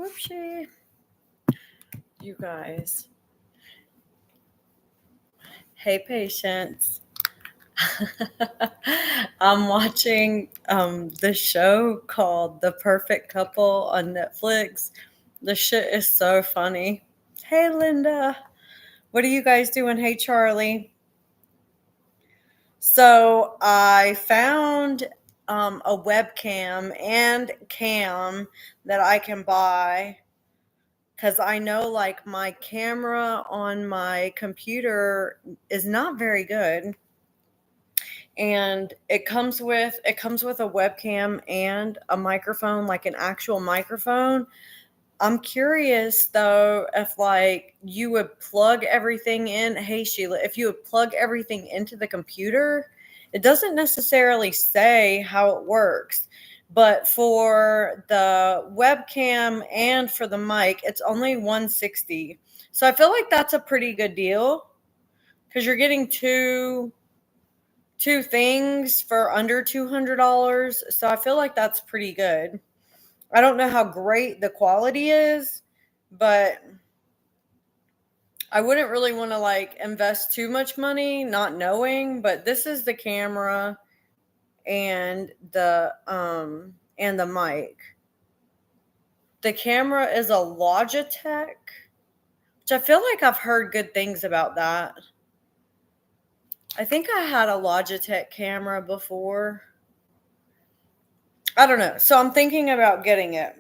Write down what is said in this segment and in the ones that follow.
Whoopsie. You guys. Hey, patience. I'm watching the show called The Perfect Couple on Netflix. The shit is so funny. Hey, Linda. What are you guys doing? Hey, Charlie. So I found a webcam and cam that I can buy because I know like my camera on my computer is not very good, and it comes with a webcam and a microphone, like an actual microphone. I'm curious though if like you would plug everything in. Hey Sheila, if you would plug everything into the computer, it doesn't necessarily say how it works. But for the webcam and for the mic, it's only 160. So I feel like that's a pretty good deal because you're getting two things for under $200. So I feel like that's pretty good. I don't know how great the quality is, but I wouldn't really want to like invest too much money not knowing, but this is the camera and the mic. The camera is a Logitech, which I feel like I've heard good things about that. I think I had a Logitech camera before. I don't know. So I'm thinking about getting it.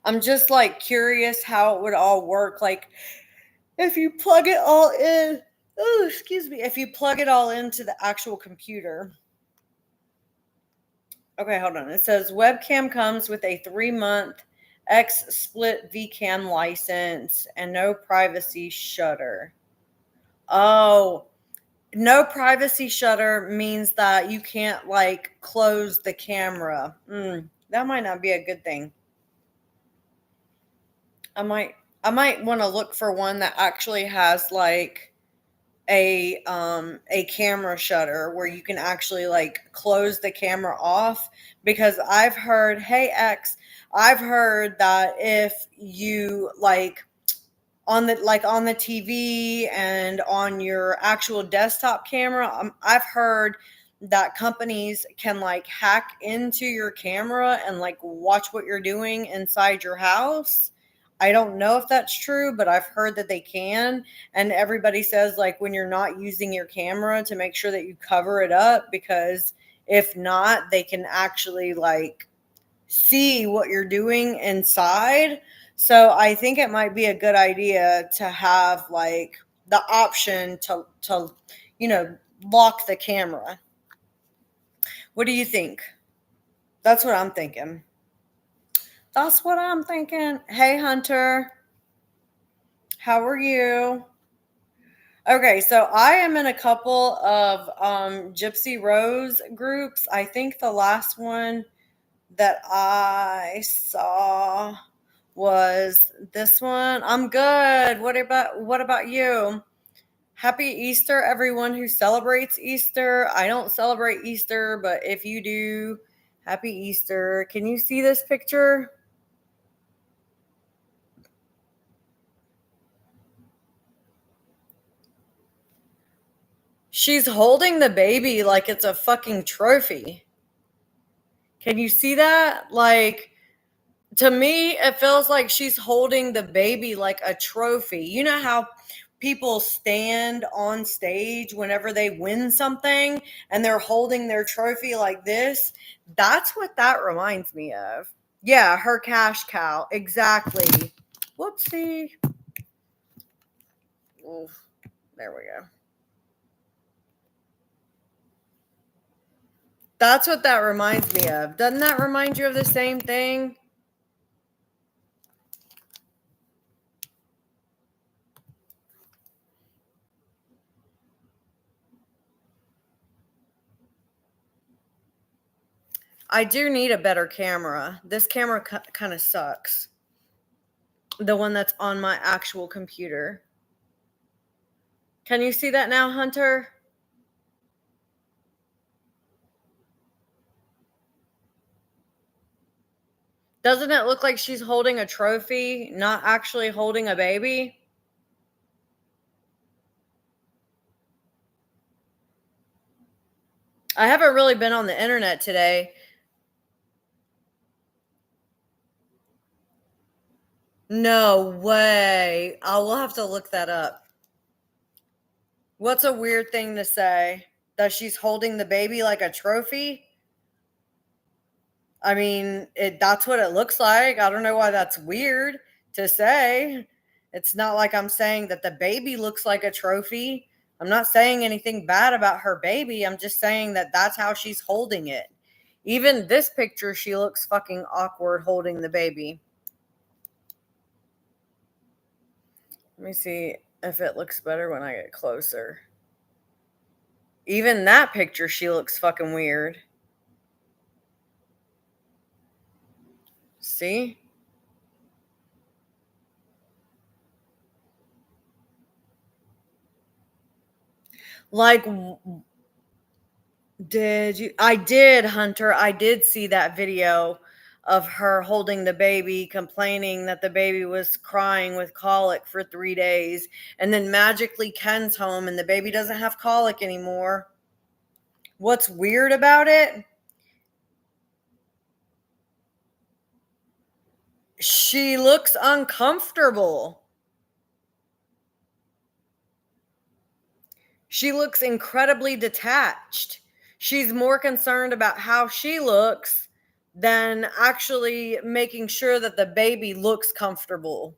I'm just like curious how it would all work. Like if you plug it all in, oh, excuse me, if you plug it all into the actual computer. Okay, hold on. It says webcam comes with a 3-month X split VCAM license and no privacy shutter. Oh, no privacy shutter means that you can't like close the camera. That might not be a good thing. I might want to look for one that actually has like a camera shutter where you can actually like close the camera off, because I've heard, hey X, I've heard that if you like on the TV and on your actual desktop camera, I've heard that companies can like hack into your camera and like watch what you're doing inside your house. I don't know if that's true, but I've heard that they can. And everybody says like when you're not using your camera to make sure that you cover it up, because if not, they can actually like see what you're doing inside. So I think it might be a good idea to have like the option to lock the camera. What do you think? That's what I'm thinking. That's what I'm thinking. Hey Hunter, how are you? Okay, so I am in a couple of Gypsy Rose groups. I think the last one that I saw was this one. I'm good. What about you? Happy Easter, everyone who celebrates Easter. I don't celebrate Easter, but if you do, happy Easter. Can you see this picture? She's holding the baby like it's a fucking trophy. Can you see that? Like, to me, it feels like she's holding the baby like a trophy. You know how people stand on stage whenever they win something and they're holding their trophy like this? That's what that reminds me of. Yeah, her cash cow. Exactly. Whoopsie. Oof. There we go. That's what that reminds me of. Doesn't that remind you of the same thing? I do need a better camera. This camera kind of sucks. The one that's on my actual computer. Can you see that now, Hunter? Doesn't it look like she's holding a trophy, not actually holding a baby? I haven't really been on the internet today. No way. I will have to look that up. What's a weird thing to say? That she's holding the baby like a trophy? I mean, that's what it looks like. I don't know why that's weird to say. It's not like I'm saying that the baby looks like a trophy. I'm not saying anything bad about her baby. I'm just saying that that's how she's holding it. Even this picture, she looks fucking awkward holding the baby. Let me see if it looks better when I get closer. Even that picture, she looks fucking weird. See? Like, did you? I did, Hunter. I did see that video of her holding the baby, complaining that the baby was crying with colic for 3 days. And then magically Ken's home and the baby doesn't have colic anymore. What's weird about it? She looks uncomfortable. She looks incredibly detached. She's more concerned about how she looks than actually making sure that the baby looks comfortable.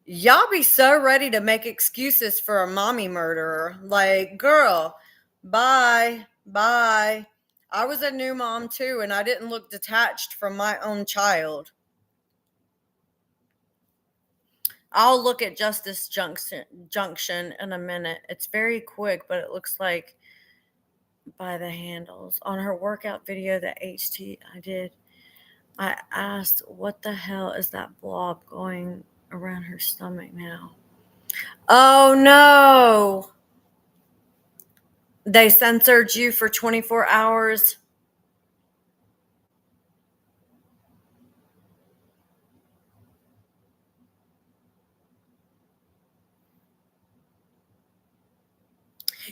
Y'all be so ready to make excuses for a mommy murderer. Like, girl, bye, bye. I was a new mom too, and I didn't look detached from my own child. I'll look at Justice Junction in a minute. It's very quick, but it looks like by the handles. On her workout video that HT I did, I asked, what the hell is that blob going around her stomach now? Oh no! They censored you for 24 hours.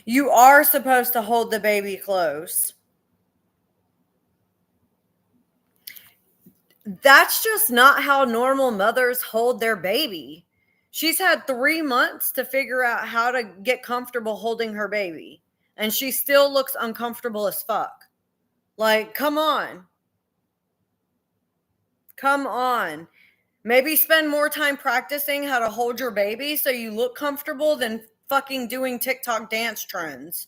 You are supposed to hold the baby close. That's just not how normal mothers hold their baby. She's had 3 months to figure out how to get comfortable holding her baby, and she still looks uncomfortable as fuck. Like, come on. Come on. Maybe spend more time practicing how to hold your baby so you look comfortable than fucking doing TikTok dance trends.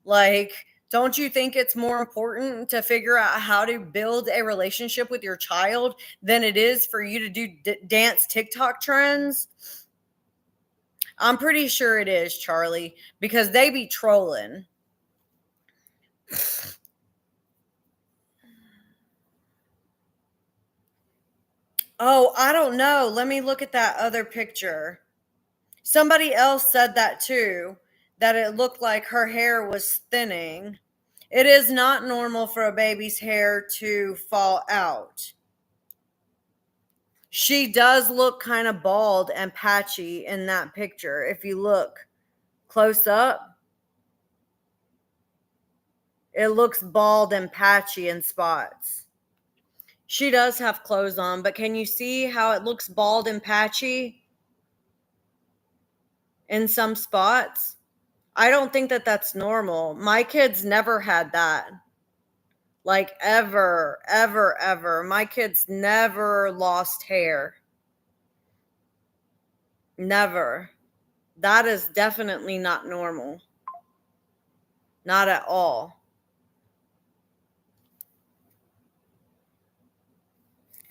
Like, don't you think it's more important to figure out how to build a relationship with your child than it is for you to do dance TikTok trends? I'm pretty sure it is, Charlie, because they be trolling. Oh, I don't know. Let me look at that other picture. Somebody else said that too, that it looked like her hair was thinning. It is not normal for a baby's hair to fall out. She does look kind of bald and patchy in that picture. If you look close up, it looks bald and patchy in spots. She does have clothes on, but can you see how it looks bald and patchy in some spots? I don't think that that's normal. My kids never had that. Like, ever, ever, ever. My kids never lost hair. Never. That is definitely not normal. Not at all.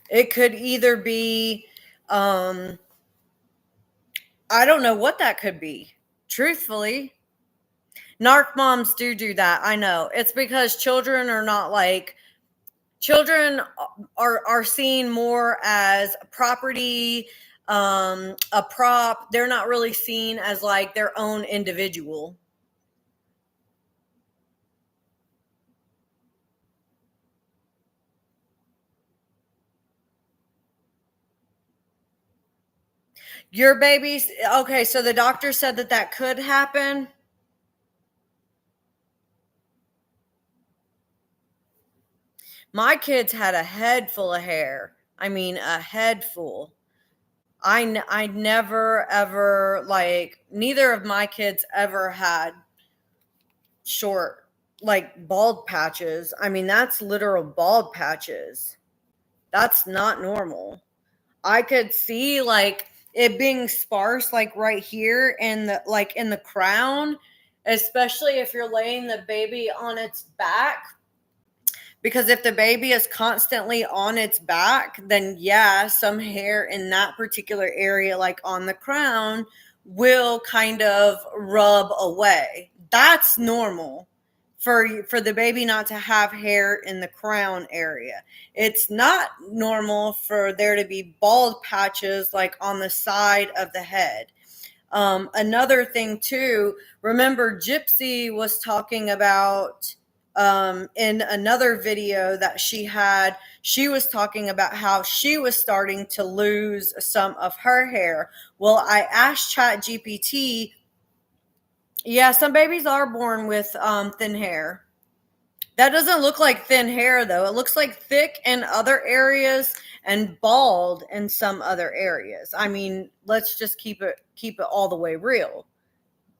It could either be, I don't know what that could be. Truthfully, narc moms do that. I know. It's because children are not like, children are seen more as property, a prop. They're not really seen as like their own individual. Your baby's okay, so the doctor said that that could happen. My kids had a head full of hair. I mean, a head full. I never ever like neither of my kids ever had short like bald patches. I mean, that's literal bald patches. That's not normal. I could see like it being sparse like right here in the like in the crown, especially if you're laying the baby on its back, because if the baby is constantly on its back, then yeah, some hair in that particular area, like on the crown, will kind of rub away. That's normal for the baby not to have hair in the crown area. It's not normal for there to be bald patches like on the side of the head. Another thing too, remember Gypsy was talking about in another video that she was talking about how she was starting to lose some of her hair. Well, I asked Chat GPT, yeah, some babies are born with thin hair. That doesn't look like thin hair though. It looks like thick in other areas and bald in some other areas. I mean, let's just keep it all the way real.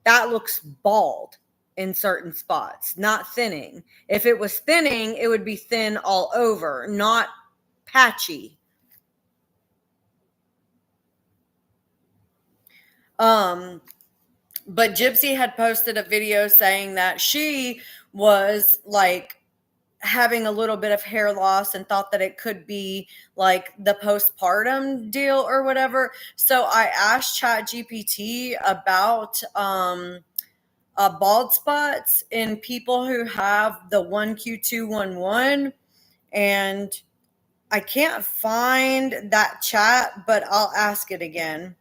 That looks bald in certain spots, not thinning. If it was thinning, it would be thin all over, not patchy. Um, but Gypsy had posted a video saying that she was like having a little bit of hair loss and thought that it could be like the postpartum deal or whatever. So I asked ChatGPT about bald spots in people who have the 1Q211, and I can't find that chat, but I'll ask it again.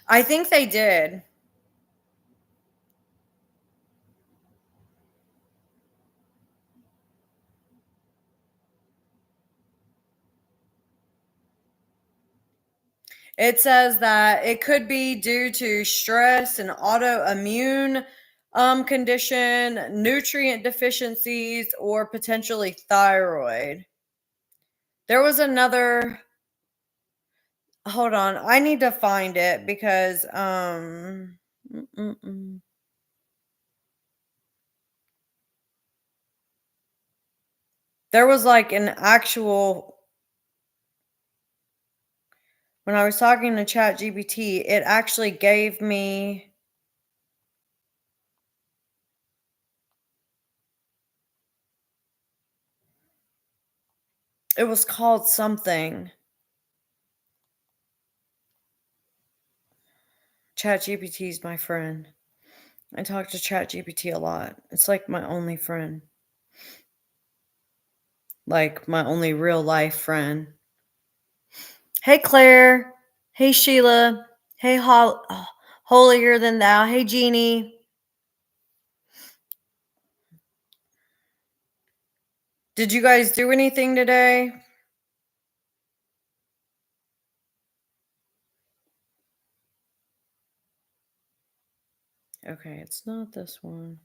I think they did. It says that it could be due to stress and autoimmune condition, nutrient deficiencies, or potentially thyroid. There was another. Hold on, I need to find it because there was like an actual when I was talking to Chat GPT, it actually gave me it was called something. Chat GPT is my friend. I talk to Chat GPT a lot. It's like my only friend. Like my only real life friend. Hey Claire. Hey Sheila. Hey Holier Than Thou. Hey Jeannie. Did you guys do anything today? Okay, it's not this one.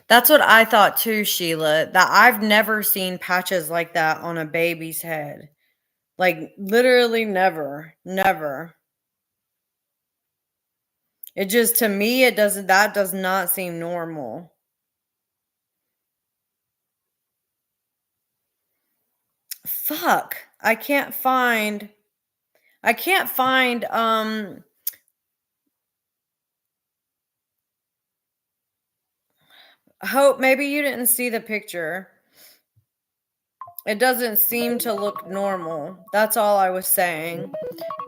That's what I thought too, Sheila. That I've never seen patches like that on a baby's head. Like literally never. Never. It just to me it doesn't that does not seem normal. Fuck. I can't find Hope, maybe you didn't see the picture. It doesn't seem to look normal. That's all I was saying.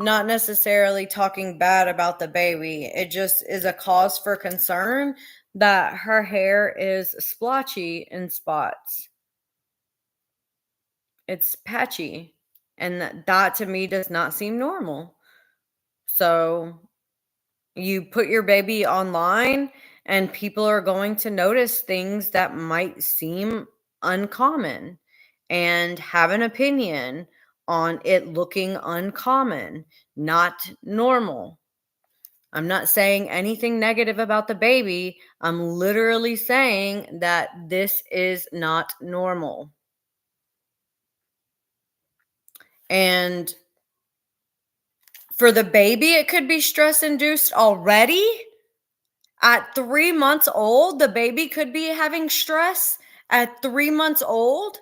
Not necessarily talking bad about the baby. It just is a cause for concern that her hair is splotchy in spots. It's patchy. And that to me does not seem normal. So you put your baby online and people are going to notice things that might seem uncommon and have an opinion on it looking uncommon, not normal. I'm not saying anything negative about the baby. I'm literally saying that this is not normal. And for the baby, it could be stress induced already. At 3 months old, the baby could be having stress at 3 months old.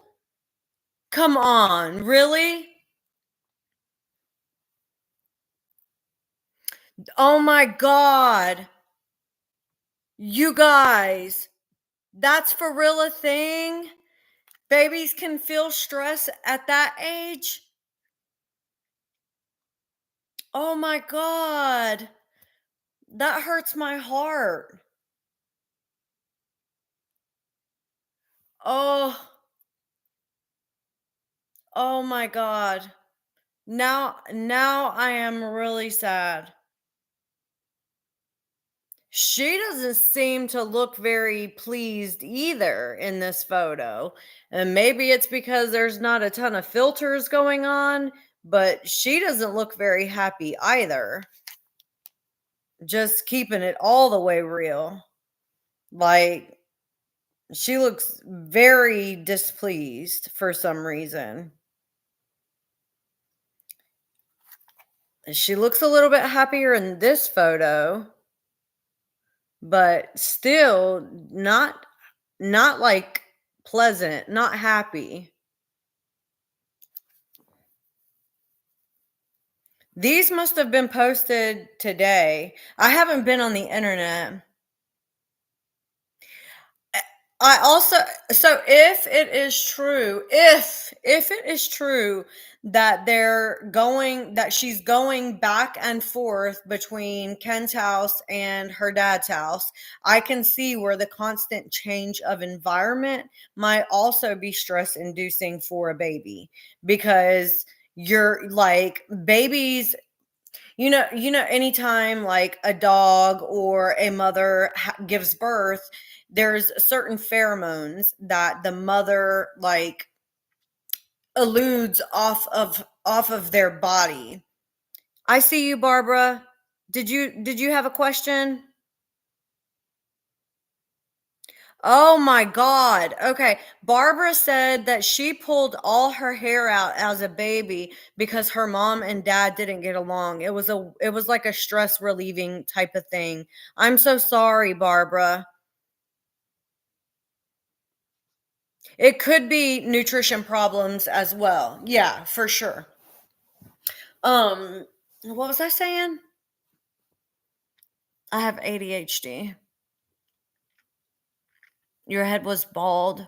Come on, really? Oh my God. You guys, that's for real a thing? Babies can feel stress at that age? Oh my God. That hurts my heart. Oh, oh my God. Now I am really sad. She doesn't seem to look very pleased either in this photo. And maybe it's because there's not a ton of filters going on, but she doesn't look very happy either. Just keeping it all the way real. Like, she looks very displeased for some reason. She looks a little bit happier in this photo, but still not like pleasant, not happy. These must have been posted today. I haven't been on the internet. I also, so if it is true, if it is true that she's going back and forth between Ken's house and her dad's house, I can see where the constant change of environment might also be stress inducing for a baby, because you're like, babies, anytime like a dog or a mother gives birth, there's certain pheromones that the mother like eludes off of their body. I see you, Barbara. Did you have a question? Oh my God. Okay. Barbara said that she pulled all her hair out as a baby because her mom and dad didn't get along. It was like a stress relieving type of thing. I'm so sorry, Barbara. It could be nutrition problems as well. Yeah, for sure. Um what was I saying? I have ADHD. Your head was bald.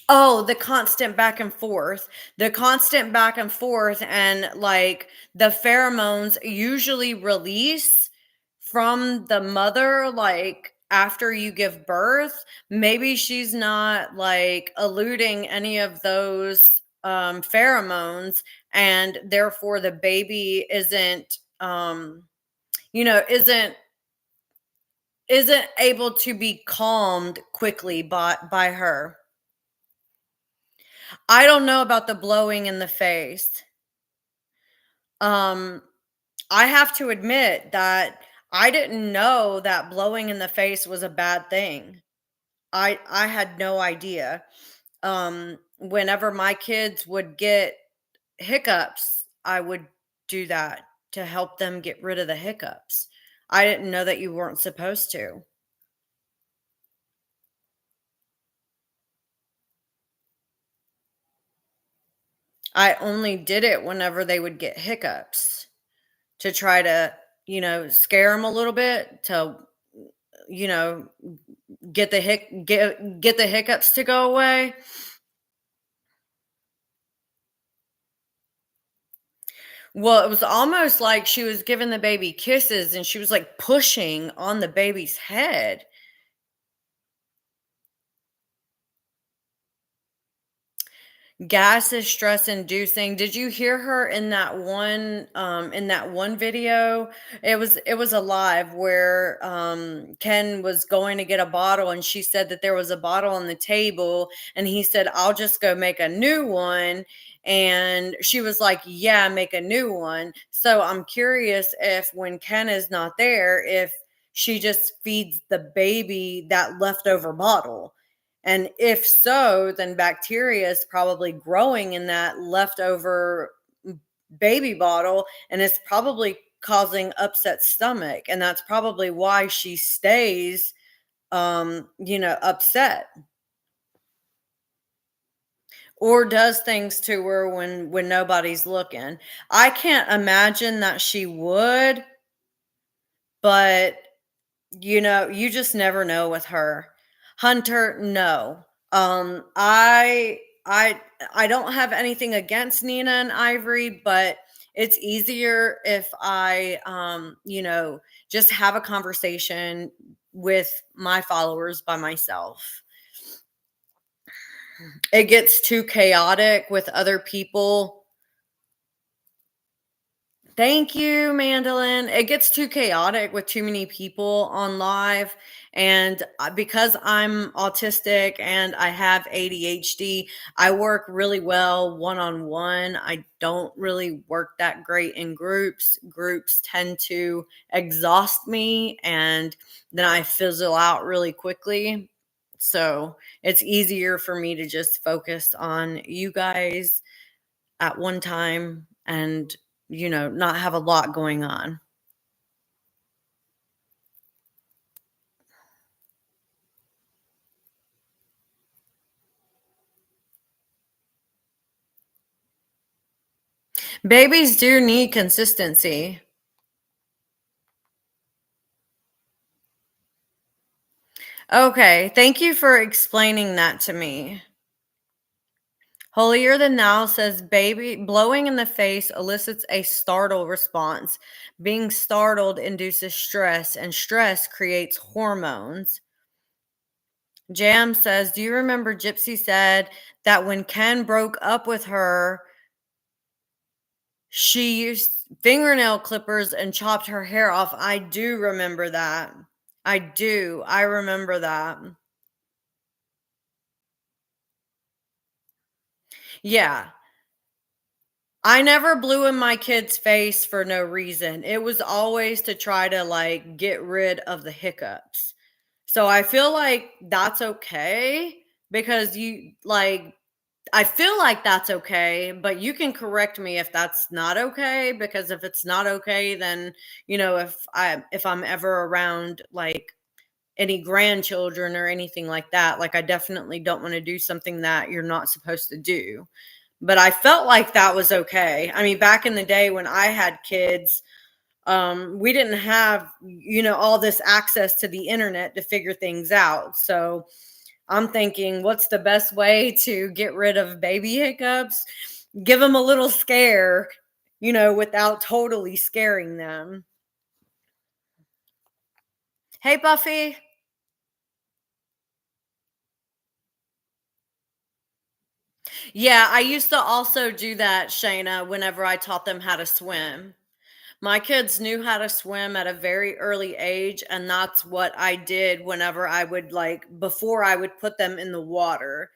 Oh, the constant back and forth. The constant back and forth, and like the pheromones usually release from the mother like after you give birth. Maybe she's not like eluding any of those pheromones, and therefore the baby you know, isn't isn't able to be calmed quickly by her. I don't know about the blowing in the face. Um, I have to admit that I didn't know that blowing in the face was a bad thing. I had no idea. Whenever my kids would get hiccups, I would do that to help them get rid of the hiccups. I didn't know that you weren't supposed to. I only did it whenever they would get hiccups to try to, scare them a little bit to, you know, get the hiccups to go away. Well, it was almost like she was giving the baby kisses and she was like pushing on the baby's head. Gas is stress inducing. Did you hear her in that one video? It was a live where Ken was going to get a bottle and she said that there was a bottle on the table and he said, "I'll just go make a new one." And she was like, "Yeah, make a new one." So I'm curious if when Ken is not there, if she just feeds the baby that leftover bottle, and if so, then bacteria is probably growing in that leftover baby bottle, and it's probably causing upset stomach. And that's probably why she stays, upset or does things to her when nobody's looking. I can't imagine that she would, but you just never know with her. Hunter, no. I don't have anything against Nina and Ivory, but it's easier if I just have a conversation with my followers by myself. It gets too chaotic with other people. Thank you, Mandolin. It gets too chaotic with too many people on live. And because I'm autistic and I have ADHD, I work really well one on one. I don't really work that great in groups. Groups tend to exhaust me and then I fizzle out really quickly. So it's easier for me to just focus on you guys at one time and not have a lot going on. Babies do need consistency. Okay, thank you for explaining that to me. Holier Than Thou says baby blowing in the face elicits a startle response. Being startled induces stress, and stress creates hormones. Jam says, "Do you remember Gypsy said that when Ken broke up with her, she used fingernail clippers and chopped her hair off?" I do remember that. I do. I remember that. Yeah. I never blew in my kid's face for no reason. It was always to try to like get rid of the hiccups. So I feel like that's okay because I feel like that's okay, but you can correct me if that's not okay, because if it's not okay, then if I'm ever around like any grandchildren or anything like that, like I definitely don't want to do something that you're not supposed to do. But I felt like that was okay. I mean, back in the day when I had kids, we didn't have all this access to the internet to figure things out. So I'm thinking, what's the best way to get rid of baby hiccups? Give them a little scare, without totally scaring them. Hey, Buffy. Yeah, I used to also do that, Shayna, whenever I taught them how to swim. My kids knew how to swim at a very early age, and that's what I did whenever I would before I would put them in the water.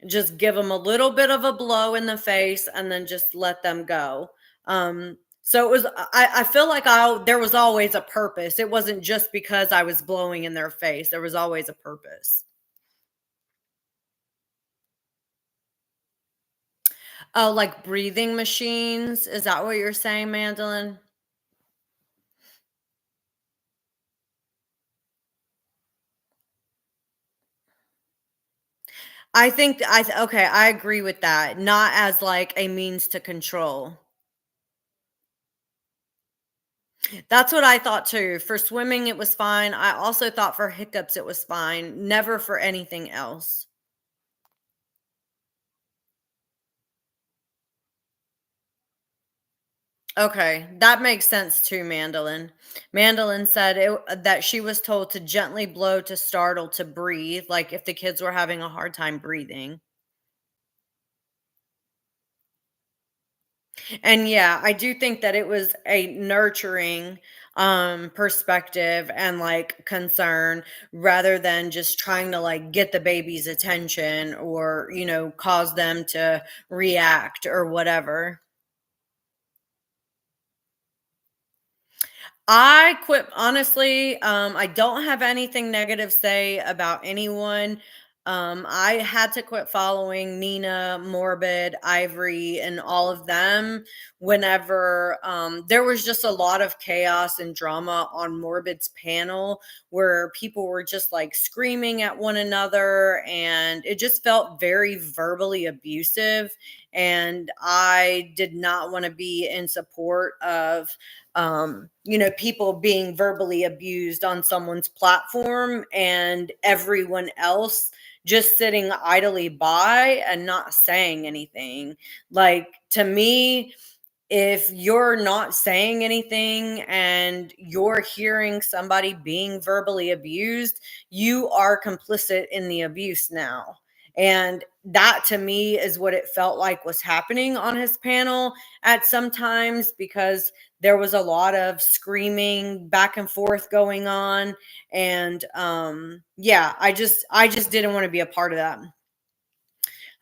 Just give them a little bit of a blow in the face and then just let them go. So it was I feel like there was always a purpose. It wasn't just because I was blowing in their face. There was always a purpose. Oh, like breathing machines? Is that what you're saying, Mandolin? I think okay, I agree with that. Not as like a means to control. That's what I thought too. For swimming, it was fine. I also thought for hiccups, it was fine. Never for anything else. Okay, that makes sense too, Mandolin. Mandolin said that she was told to gently blow to startle to breathe, like if the kids were having a hard time breathing. And yeah, I do think that it was a nurturing perspective and like concern rather than just trying to like get the baby's attention or, cause them to react or whatever. I quit honestly, I don't have anything negative say about anyone. I had to quit following Nina, Morbid, Ivory, and all of them whenever there was just a lot of chaos and drama on Morbid's panel where people were just like screaming at one another and it just felt very verbally abusive. And I did not want to be in support of people being verbally abused on someone's platform and everyone else just sitting idly by and not saying anything. Like, to me, if you're not saying anything and you're hearing somebody being verbally abused, you are complicit in the abuse now. And that to me is what it felt like was happening on his panel at some times because there was a lot of screaming back and forth going on. And yeah, I just didn't want to be a part of that.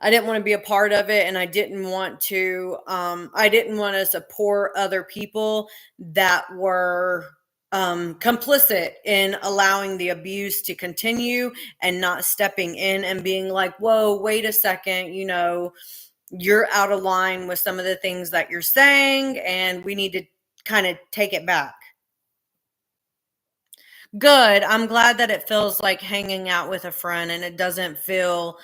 I didn't want to be a part of it and I didn't want to support other people that were complicit in allowing the abuse to continue and not stepping in and being like, whoa, wait a second, you're out of line with some of the things that you're saying and we need to kind of take it back. Good. I'm glad that it feels like hanging out with a friend and it doesn't feel,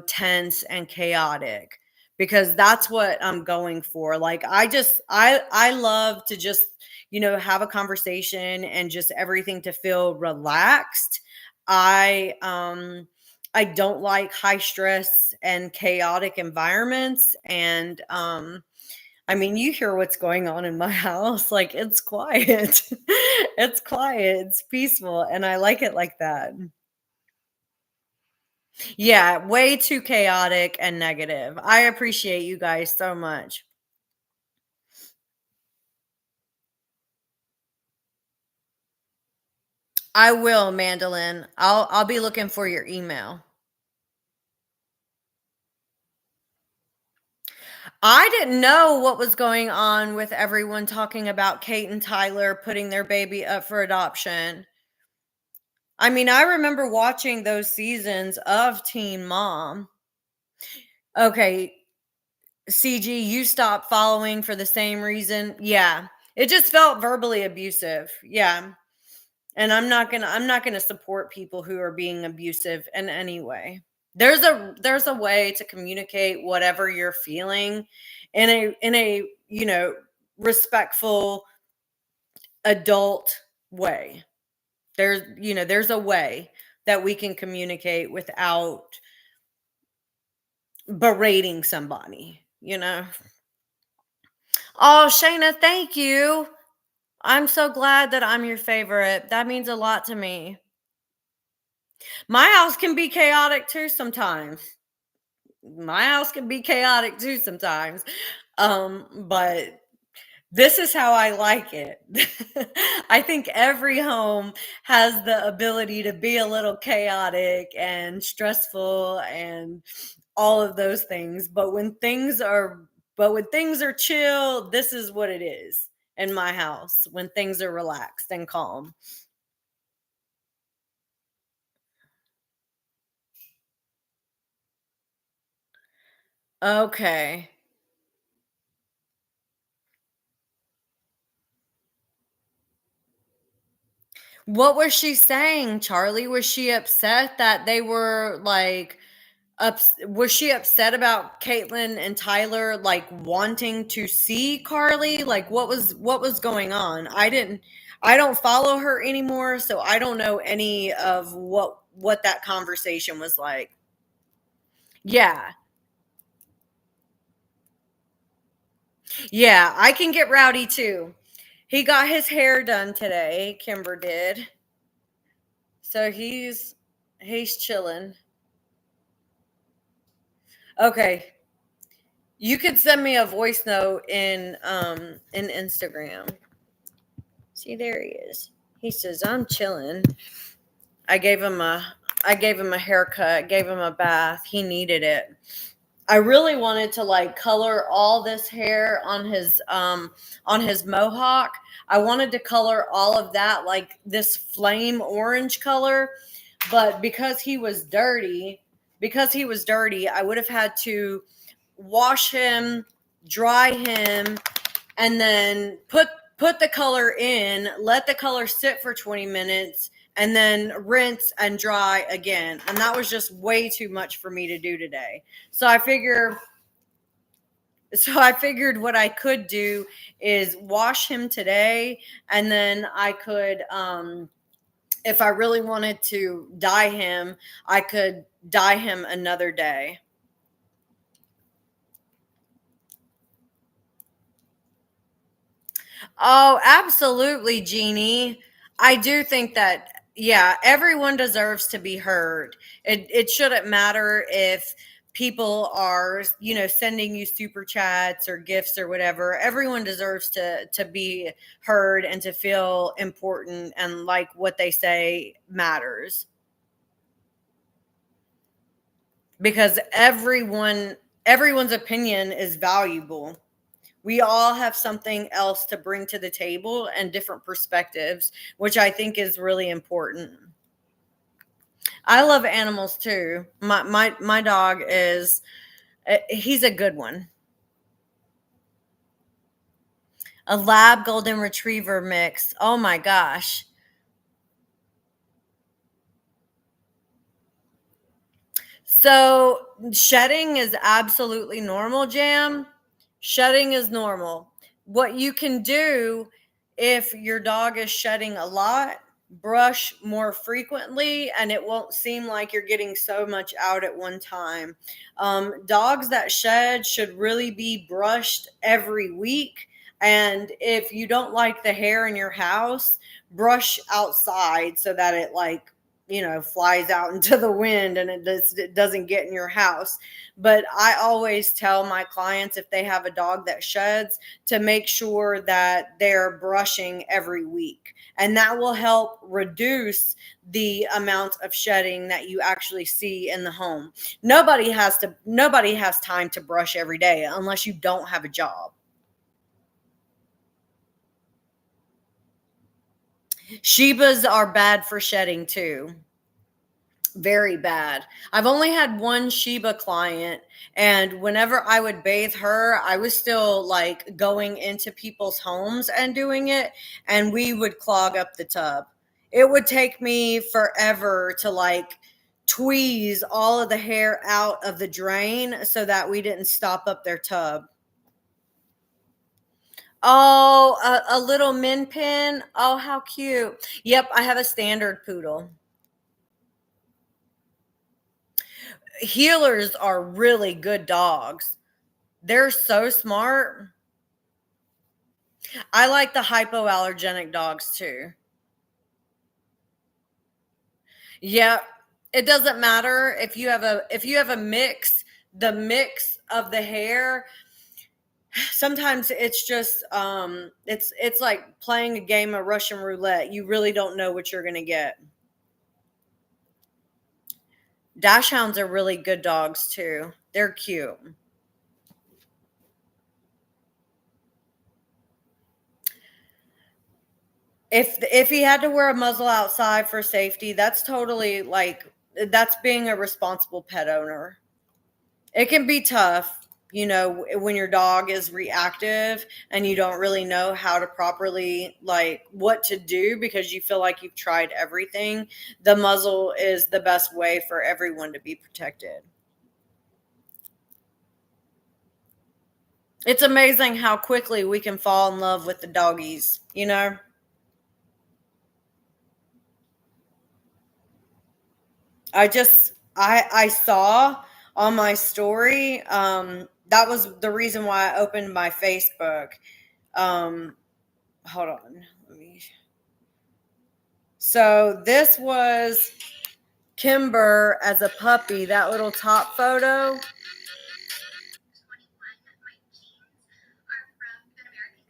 tense and chaotic because that's what I'm going for. Like I love to just, have a conversation and just everything to feel relaxed. I don't like high stress and chaotic environments and I mean, you hear what's going on in my house. Like, it's quiet. It's quiet. It's peaceful. And I like it like that. Yeah, way too chaotic and negative. I appreciate you guys so much. I will, Mandolin. I'll be looking for your email. I didn't know what was going on with everyone talking about Kate and Tyler putting their baby up for adoption. I mean, I remember watching those seasons of Teen Mom. Okay, CG, you stopped following for the same reason. Yeah. It just felt verbally abusive. Yeah. And I'm not going to support people who are being abusive in any way. There's a way to communicate whatever you're feeling in a respectful adult way. There's a way that we can communicate without berating somebody. Oh, Shayna, thank you. I'm so glad that I'm your favorite. That means a lot to me. My house can be chaotic too sometimes. My house can be chaotic too sometimes. But this is how I like it. I think every home has the ability to be a little chaotic and stressful and all of those things. But when things are chill, this is what it is in my house when things are relaxed and calm. Okay. What was she saying, Charlie? Was she upset that they were like Was she upset about Caitlyn and Tyler like wanting to see Carly? Like what was going on? I don't follow her anymore, so I don't know any of what that conversation was like. Yeah. Yeah, I can get rowdy too. He got his hair done today, Kimber did. So he's chilling. Okay. You could send me a voice note in Instagram. See, there he is. He says, "I'm chilling." I gave him a I gave him a haircut, gave him a bath. He needed it. I really wanted to like color all this hair on his mohawk. I wanted to color all of that like this flame orange color, but because he was dirty, I would have had to wash him, dry him, and then put the color in, let the color sit for 20 minutes, and then rinse and dry again. And that was just way too much for me to do today. So I figured what I could do is wash him today, and then I could if I really wanted to dye him, I could dye him another day. Oh, absolutely, Jeannie. I do think that, yeah, everyone deserves to be heard. It shouldn't matter if people are, sending you super chats or gifts or whatever. Everyone deserves to be heard and to feel important and like what they say matters, because everyone's opinion is valuable. We all have something else to bring to the table and different perspectives, which I think is really important. I love animals too. My dog is he's a good one. A lab golden retriever mix. Oh my gosh. So shedding is absolutely normal, Jam. Shedding is normal. What you can do if your dog is shedding a lot, brush more frequently, and it won't seem like you're getting so much out at one time. Dogs that shed should really be brushed every week. And if you don't like the hair in your house, brush outside so that it like flies out into the wind and it doesn't get in your house. But I always tell my clients, if they have a dog that sheds, to make sure that they're brushing every week, and that will help reduce the amount of shedding that you actually see in the home. Nobody has time to brush every day unless you don't have a job. Shebas are bad for shedding too. Very bad. I've only had one Sheba client, and whenever I would bathe her, I was still like going into people's homes and doing it, and we would clog up the tub. It would take me forever to like tweeze all of the hair out of the drain so that we didn't stop up their tub. Oh, a little min pin. Oh, how cute. Yep, I have a standard poodle. Healers are really good dogs. They're so smart. I like the hypoallergenic dogs too. Yeah, it doesn't matter if you have a mix, the mix of the hair, sometimes it's just it's like playing a game of Russian roulette. You really don't know what you're going to get. Dachshunds are really good dogs too. They're cute. If he had to wear a muzzle outside for safety, that's totally like that's being a responsible pet owner. It can be tough, when your dog is reactive and you don't really know how to properly like what to do because you feel like you've tried everything. The muzzle is the best way for everyone to be protected. It's amazing how quickly we can fall in love with the doggies, you know? I saw on my story, that was the reason why I opened my Facebook. Um, hold on. Let me. So this was Kimber as a puppy, that little top photo.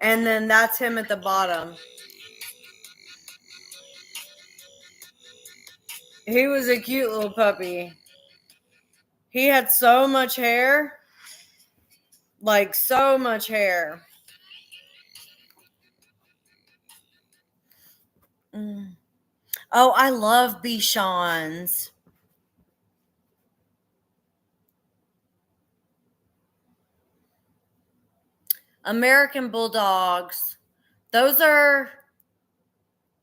And then that's him at the bottom. He was a cute little puppy. He had so much hair, like so much hair. Mm. Oh, I love Bichons. American Bulldogs. Those are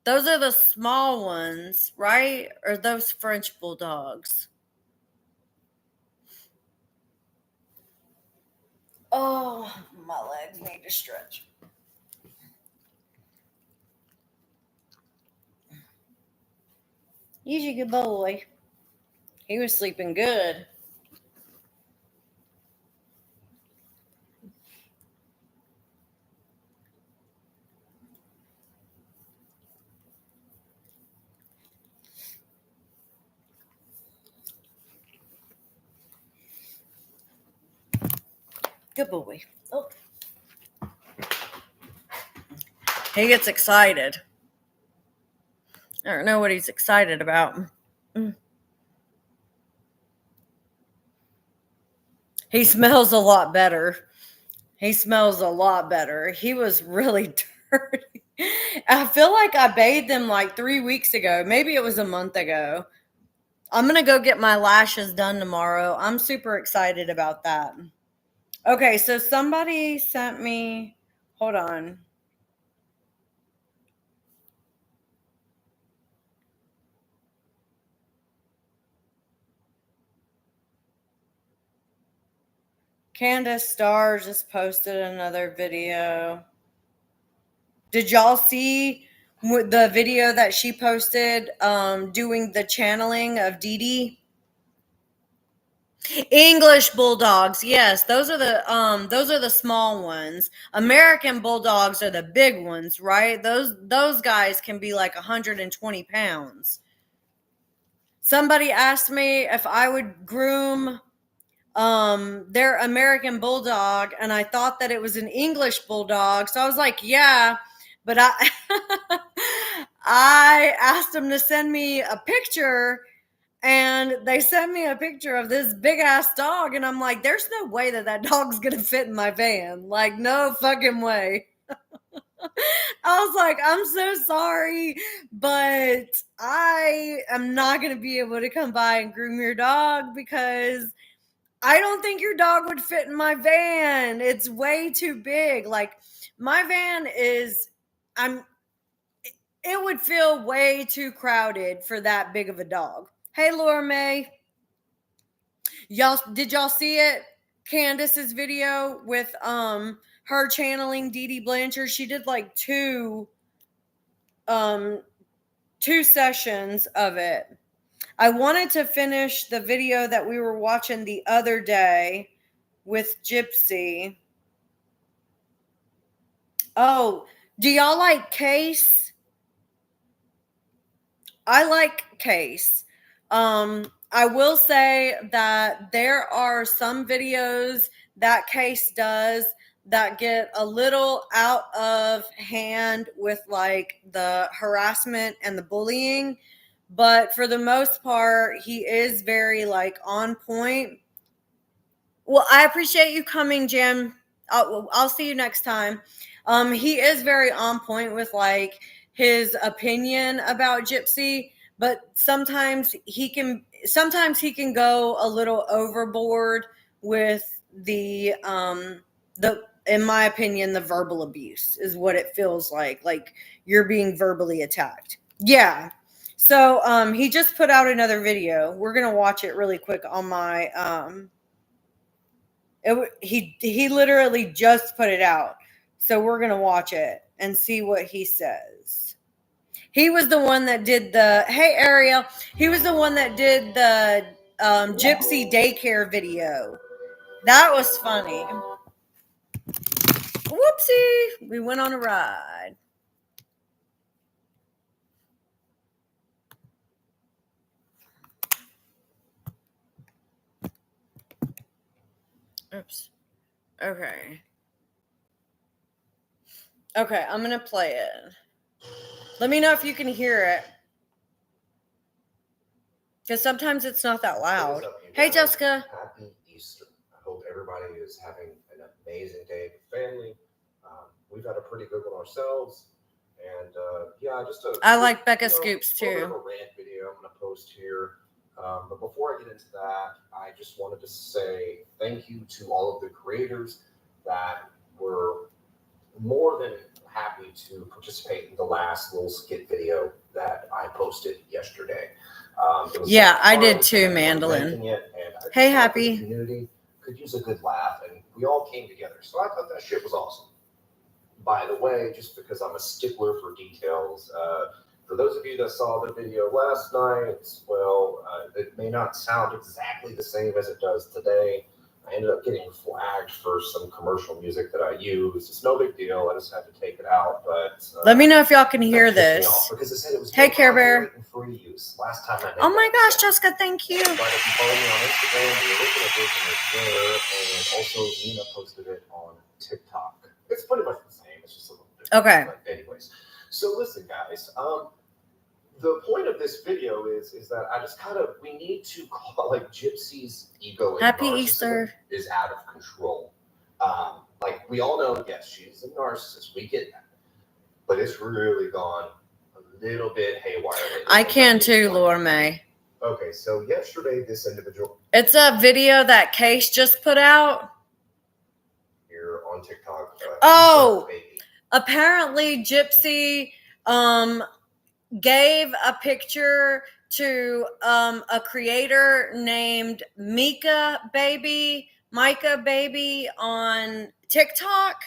those are the small ones, right? Or those French Bulldogs? Oh, my legs need to stretch. He's a good boy. He was sleeping good. Good boy. Oh, he gets excited. I don't know what he's excited about. Mm. He smells a lot better. He smells a lot better. He was really dirty. I feel like I bathed him like 3 weeks ago. Maybe it was a month ago. I'm going to go get my lashes done tomorrow. I'm super excited about that. Okay, so somebody sent me, hold on. Candace Starr just posted another video. Did y'all see the video that she posted doing the channeling of Dee Dee? English bulldogs, yes, those are the small ones. American bulldogs are the big ones, right? Those guys can be like 120 pounds. Somebody asked me if I would groom their American bulldog, and I thought that it was an English bulldog, so I was like, yeah, but I I asked them to send me a picture, and they sent me a picture of this big ass dog, and I'm like, there's no way that that dog's gonna fit in my van. Like, no fucking way. I was like, I'm so sorry, but I am not gonna be able to come by and groom your dog because I don't think your dog would fit in my van. It's way too big. Like, my van is, I'm, it would feel way too crowded for that big of a dog. Hey, Laura May. Did y'all see it? Candace's video with her channeling Dee Dee Blanchard. She did like um two sessions of it. I wanted to finish the video that we were watching the other day with Gypsy. Oh, do y'all like Case? I like Case. I will say that there are some videos that Case does that get a little out of hand with like the harassment and the bullying, but for the most part, he is very like on point. Well, I appreciate you coming, Jim. I'll see you next time. He is very on point with like his opinion about Gypsy, but sometimes he can go a little overboard with the in my opinion, the verbal abuse is what it feels like. Like you're being verbally attacked. Yeah. So he just put out another video. We're gonna watch it really quick on my He literally just put it out. So we're going to watch it and see what he says. He was the one that did the, hey Ariel, he was the one that did the gypsy daycare video. That was funny. Whoopsie, we went on a ride. Oops. Okay. Okay, I'm going to play it. Let me know if you can hear it. Because sometimes it's not that loud. Hey, Jessica. Happy Easter. I hope everybody is having an amazing day with family. We've had a pretty good one ourselves. And I like Becca Scoops too. A bit of a rant video I'm going to post here. But before I get into that, I just wanted to say thank you to all of the creators that were more than happy to participate in the last little skit video that I posted yesterday. Yeah, I did too, Mandolin. Hey, Happy. The community could use a good laugh, and we all came together. So I thought that shit was awesome. By the way, just because I'm a stickler for details, for those of you that saw the video last night, well, it may not sound exactly the same as it does today. I ended up getting flagged for some commercial music that I used. It's no big deal. I just had to take it out. But let me know if y'all can hear this. Because it said it was hey, Care Bear. Free use. Last time I made oh my gosh, Jessica, thank you. But if you follow me on Instagram, the original version is there, and also Nina posted it on TikTok. It's pretty much the same. It's just a little different. Okay. But anyways, so listen, guys. The point of this video is that I just we need to call like Gypsy's ego and Happy Easter is out of control. Like we all know, yes, she's a narcissist. We get that, but it's really gone a little bit haywire. I can too, Laura May. Okay, so yesterday this individual. It's a video that Case just put out here on TikTok. Apparently Gypsy gave a picture to a creator named Micah Baby on TikTok,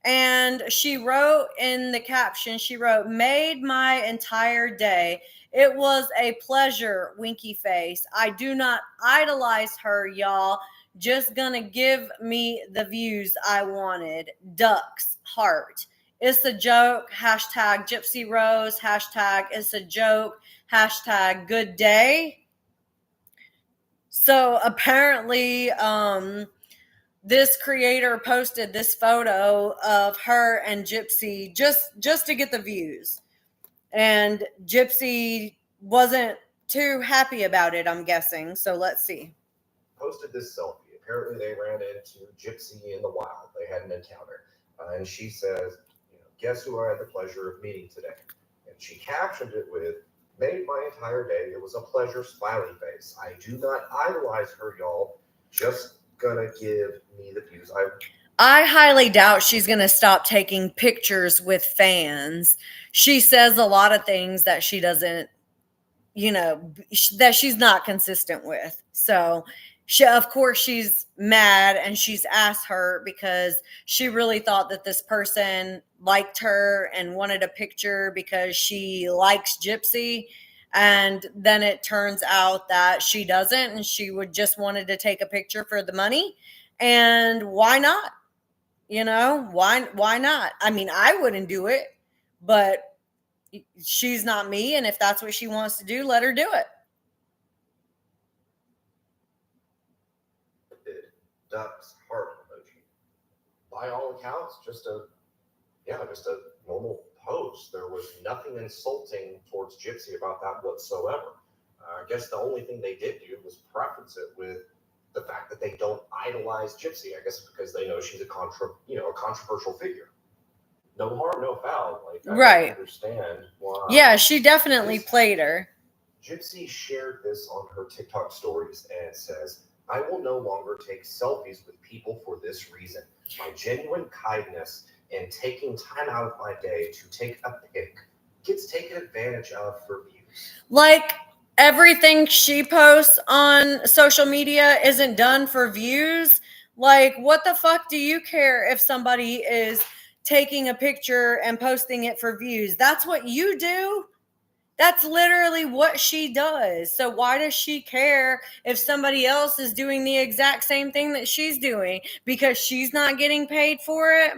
and she wrote in the caption, she wrote, "Made my entire day. It was a pleasure, winky face. I do not idolize her, y'all. Just gonna give me the views I wanted. Ducks, heart. It's a joke. Hashtag Gypsy Rose. Hashtag it's a joke. Hashtag good day." So apparently, this creator posted this photo of her and Gypsy just to get the views. And Gypsy wasn't too happy about it, I'm guessing. So let's see. Posted this selfie. Apparently they ran into Gypsy in the wild. They had an encounter. And she says, "Guess who I had the pleasure of meeting today?" And she captioned it with, "Made my entire day. It was a pleasure, smiley face. I do not idolize her, y'all. Just gonna give me the views I highly doubt she's going to stop taking pictures with fans. She says a lot of things that she doesn't, that she's not consistent with. So of course she's mad, and she's asked her because she really thought that this person liked her and wanted a picture because she likes Gypsy. And then it turns out that she doesn't, and she just wanted to take a picture for the money. And why not? Why not? I mean, I wouldn't do it, but she's not me. And if that's what she wants to do, let her do it. Ducks heart emoji. By all accounts, just a normal post. There was nothing insulting towards Gypsy about that whatsoever. I guess the only thing they did do was preference it with the fact that they don't idolize Gypsy. I guess because they know she's a controversial figure. No harm, no foul. Like, I don't understand why. Yeah, she definitely played her. Gypsy shared this on her TikTok stories, and it says, "I will no longer take selfies with people for this reason. My genuine kindness and taking time out of my day to take a pic gets taken advantage of for views." Like, everything she posts on social media isn't done for views. Like, what the fuck do you care if somebody is taking a picture and posting it for views? That's what you do. That's literally what she does. So why does she care if somebody else is doing the exact same thing that she's doing? Because she's not getting paid for it?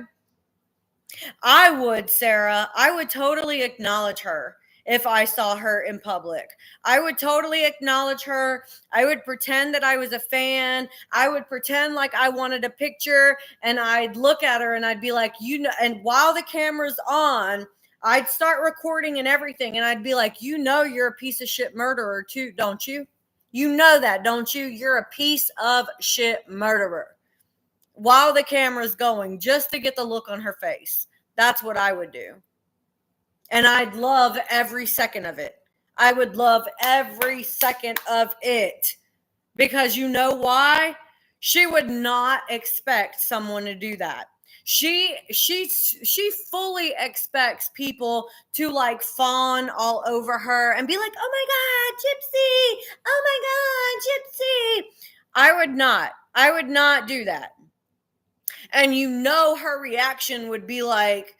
I would, Sarah. I would totally acknowledge her if I saw her in public. I would totally acknowledge her. I would pretend that I was a fan. I would pretend like I wanted a picture, and I'd look at her and I'd be like, you know, and while the camera's on, I'd start recording and everything, and I'd be like, you know, you're a piece of shit murderer too, don't you? You know that, don't you? You're a piece of shit murderer. While the camera's going, just to get the look on her face. That's what I would do. And I'd love every second of it. I would love every second of it. Because you know why? She would not expect someone to do that. She fully expects people to like fawn all over her and be like, "Oh my god, Gypsy! Oh my god, Gypsy!" I would not. I would not do that. And you know her reaction would be like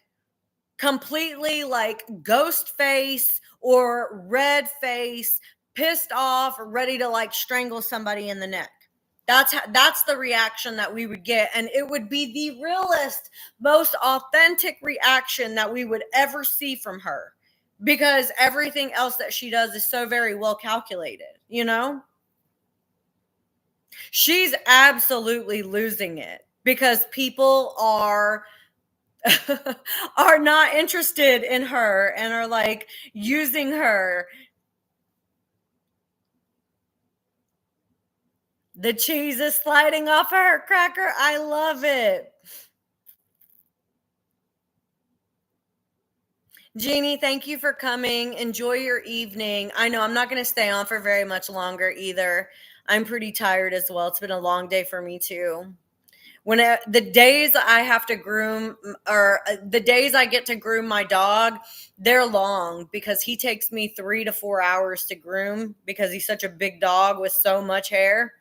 completely like ghost face or red face, pissed off, ready to like strangle somebody in the neck. That's the reaction that we would get, and it would be the realest, most authentic reaction that we would ever see from her, because everything else that she does is so very well calculated, you know? She's absolutely losing it because people are not interested in her and are like using her. The cheese is sliding off of her cracker. I love it. Jeannie, thank you for coming. Enjoy your evening. I know I'm not going to stay on for very much longer either. I'm pretty tired as well. It's been a long day for me too. The days I have to groom, or the days I get to groom my dog, they're long because he takes me 3 to 4 hours to groom because he's such a big dog with so much hair.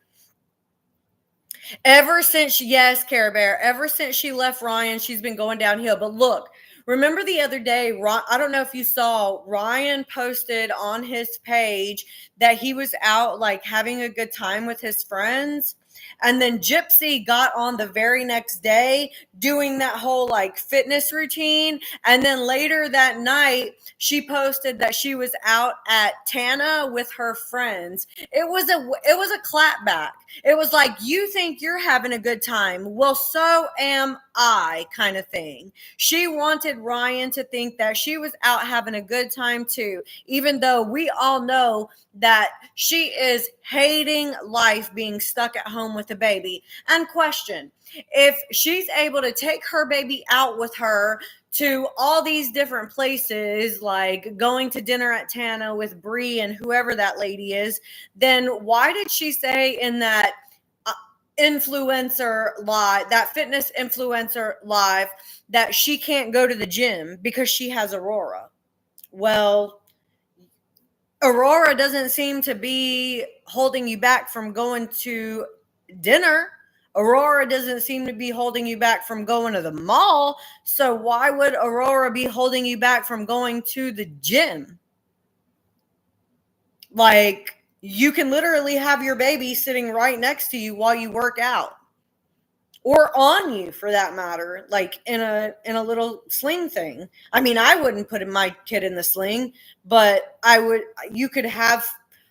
Yes, Care Bear, ever since she left Ryan, she's been going downhill. But look, remember the other day, I don't know if you saw, Ryan posted on his page that he was out like having a good time with his friends. And then Gypsy got on the very next day doing that whole like fitness routine. And then later that night, she posted that she was out at Tana with her friends. It was a clapback. It was like, you think you're having a good time. Well, so am I, kind of thing. She wanted Ryan to think that she was out having a good time too, even though we all know that she is hating life being stuck at home with a baby. And question, if she's able to take her baby out with her to all these different places, like going to dinner at Tana with Bree and whoever that lady is, then why did she say in that influencer live, that fitness influencer live, that she can't go to the gym because she has Aurora? Well, Aurora doesn't seem to be holding you back from going to dinner. Aurora doesn't seem to be holding you back from going to the mall. So why would Aurora be holding you back from going to the gym? Like, you can literally have your baby sitting right next to you while you work out, or on you for that matter, like in a little sling thing. I mean, I wouldn't put my kid in the sling, but you could have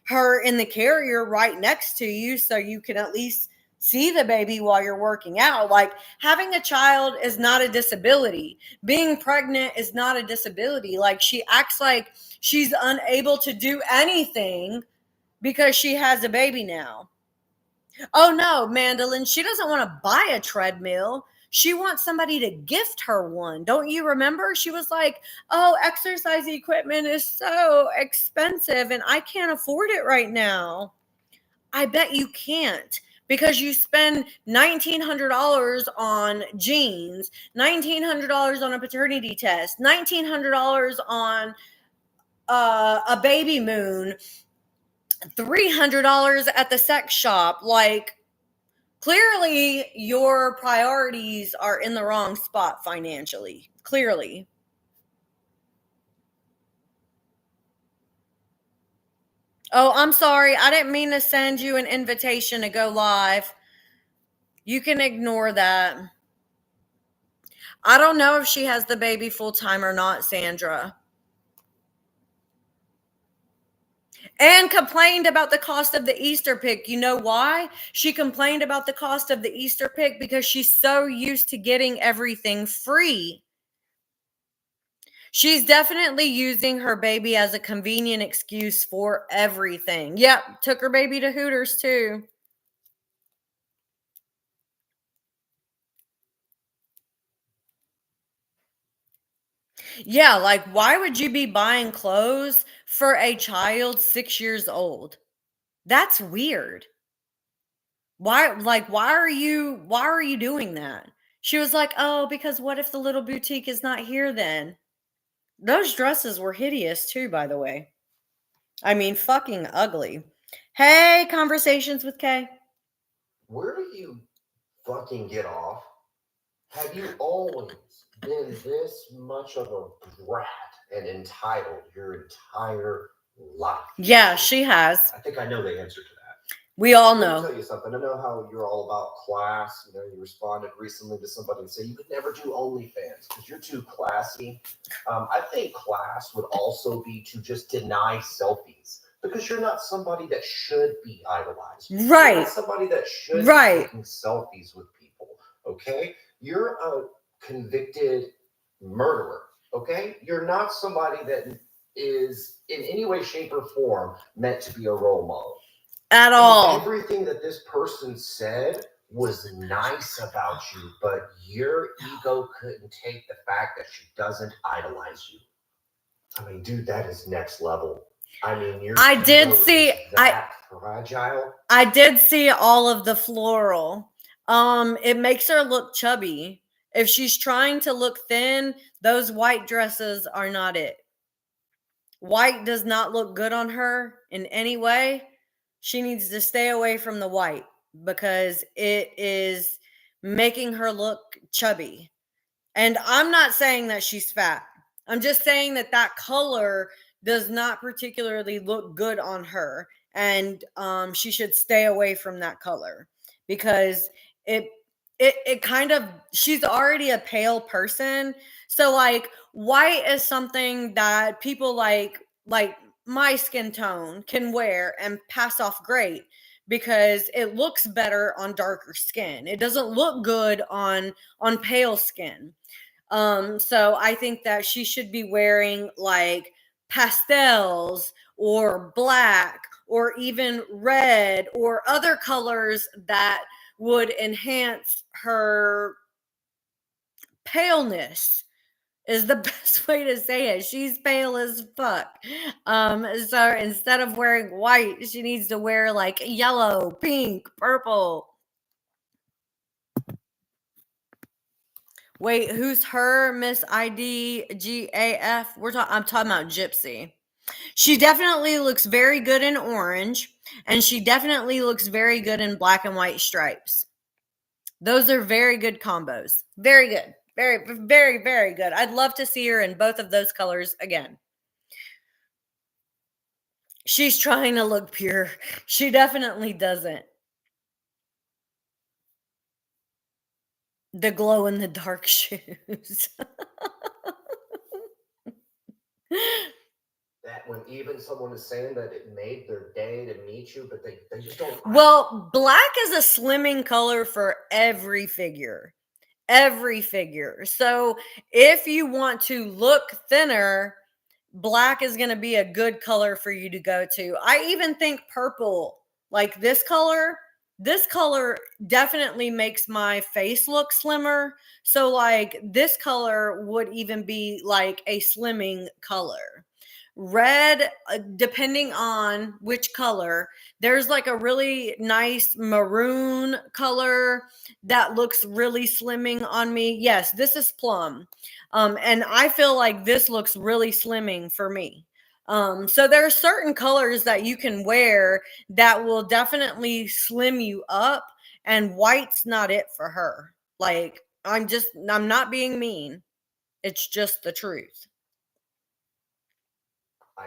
her in the carrier right next to you so you can at least see the baby while you're working out. Like, having a child is not a disability. Being pregnant is not a disability. Like, she acts like she's unable to do anything because she has a baby now. Oh no, Mandolin, she doesn't want to buy a treadmill. She wants somebody to gift her one. Don't you remember? She was like, "Oh, exercise equipment is so expensive and I can't afford it right now." I bet you can't, because you spend $1,900 on jeans, $1,900 on a paternity test, $1,900 on a baby moon, $300 at the sex shop. Like, Clearly, your priorities are in the wrong spot financially. Clearly. Oh, I'm sorry. I didn't mean to send you an invitation to go live. You can ignore that. I don't know if she has the baby full time or not, Sandra. And complained about the cost of the Easter pig. You know why? She complained about the cost of the Easter pig because she's so used to getting everything free. She's definitely using her baby as a convenient excuse for everything. Yep, took her baby to Hooters too. Yeah, like why would you be buying clothes for a child 6 years old? That's weird. Why are you doing that? She was like, "Oh, because what if the little boutique is not here then?" Those dresses were hideous too, by the way. I mean, fucking ugly. Hey, Conversations with Kay. Where do you fucking get off? Have you always been this much of a brat and entitled your entire life? Yeah, she has. I think I know the answer to that. We all Let me know. tell you something. I know how you're all about class. You know, you responded recently to somebody and say you could never do OnlyFans because you're too classy. I think class would also be to just deny selfies because you're not somebody that should be idolized. Right. You're not somebody that should be taking selfies with people. Okay, you're a convicted murderer. Okay, you're not somebody that is in any way, shape, or form meant to be a role model. At all. Everything that this person said was nice about you, but your ego couldn't take the fact that she doesn't idolize you. I mean, dude, that is next level. I mean, I did see fragile. I did see all of the floral. It makes her look chubby. If she's trying to look thin, those white dresses are not it. White does not look good on her in any way. She needs to stay away from the white because it is making her look chubby. And I'm not saying that she's fat. I'm just saying that that color does not particularly look good on her. And she should stay away from that color because it it kind of, she's already a pale person. So like white is something that people like my skin tone can wear and pass off great because it looks better on darker skin. It doesn't look good on pale skin. So I think that she should be wearing like pastels or black or even red or other colors that would enhance her paleness is the best way to say it. She's pale as fuck. So instead of wearing white, she needs to wear like yellow, pink, purple. Wait, who's her? Miss IDGAF? I'm talking about Gypsy. She definitely looks very good in orange, and she definitely looks very good in black and white stripes. Those are very good combos. Very good. Very, very, very good. I'd love to see her in both of those colors again. She's trying to look pure. She definitely doesn't. The glow in the dark shoes. That when even someone is saying that it made their day to meet you, but they just don't. Well, black is a slimming color for every figure. Every figure. So if you want to look thinner, black is going to be a good color for you to go to. I even think purple, like this color definitely makes my face look slimmer. So like this color would even be like a slimming color. Red, depending on which color, there's like a really nice maroon color that looks really slimming on me. Yes, this is plum. And I feel like this looks really slimming for me. So there are certain colors that you can wear that will definitely slim you up and white's not it for her. Like, I'm not being mean. It's just the truth.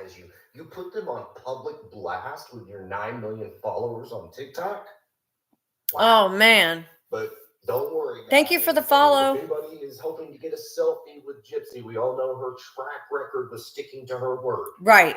As you put them on public blast with your 9 million followers on TikTok. Wow. Oh man. But don't worry, guys. Thank you for the follow. If anybody is hoping to get a selfie with Gypsy, we all know her track record was sticking to her word. Right.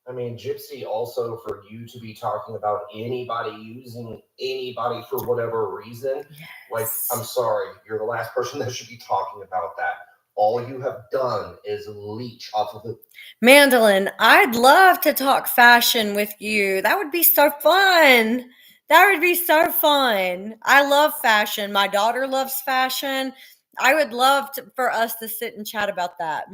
I mean, Gypsy, also for you to be talking about anybody using anybody for whatever reason, yes. Like, I'm sorry, you're the last person that should be talking about that. All you have done is leech off of the... Mandolin, I'd love to talk fashion with you. That would be so fun. That would be so fun. I love fashion. My daughter loves fashion. I would love for us to sit and chat about that.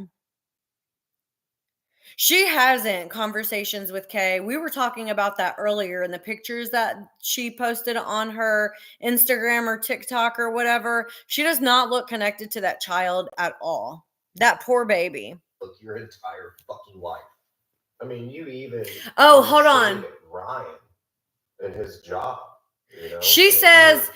She hasn't conversations with Kay. We were talking about that earlier in the pictures that she posted on her Instagram or TikTok or whatever. She does not look connected to that child at all. That poor baby. Look, your entire fucking life. I mean, you even... Oh, hold on. Ryan and his job. You know? She says...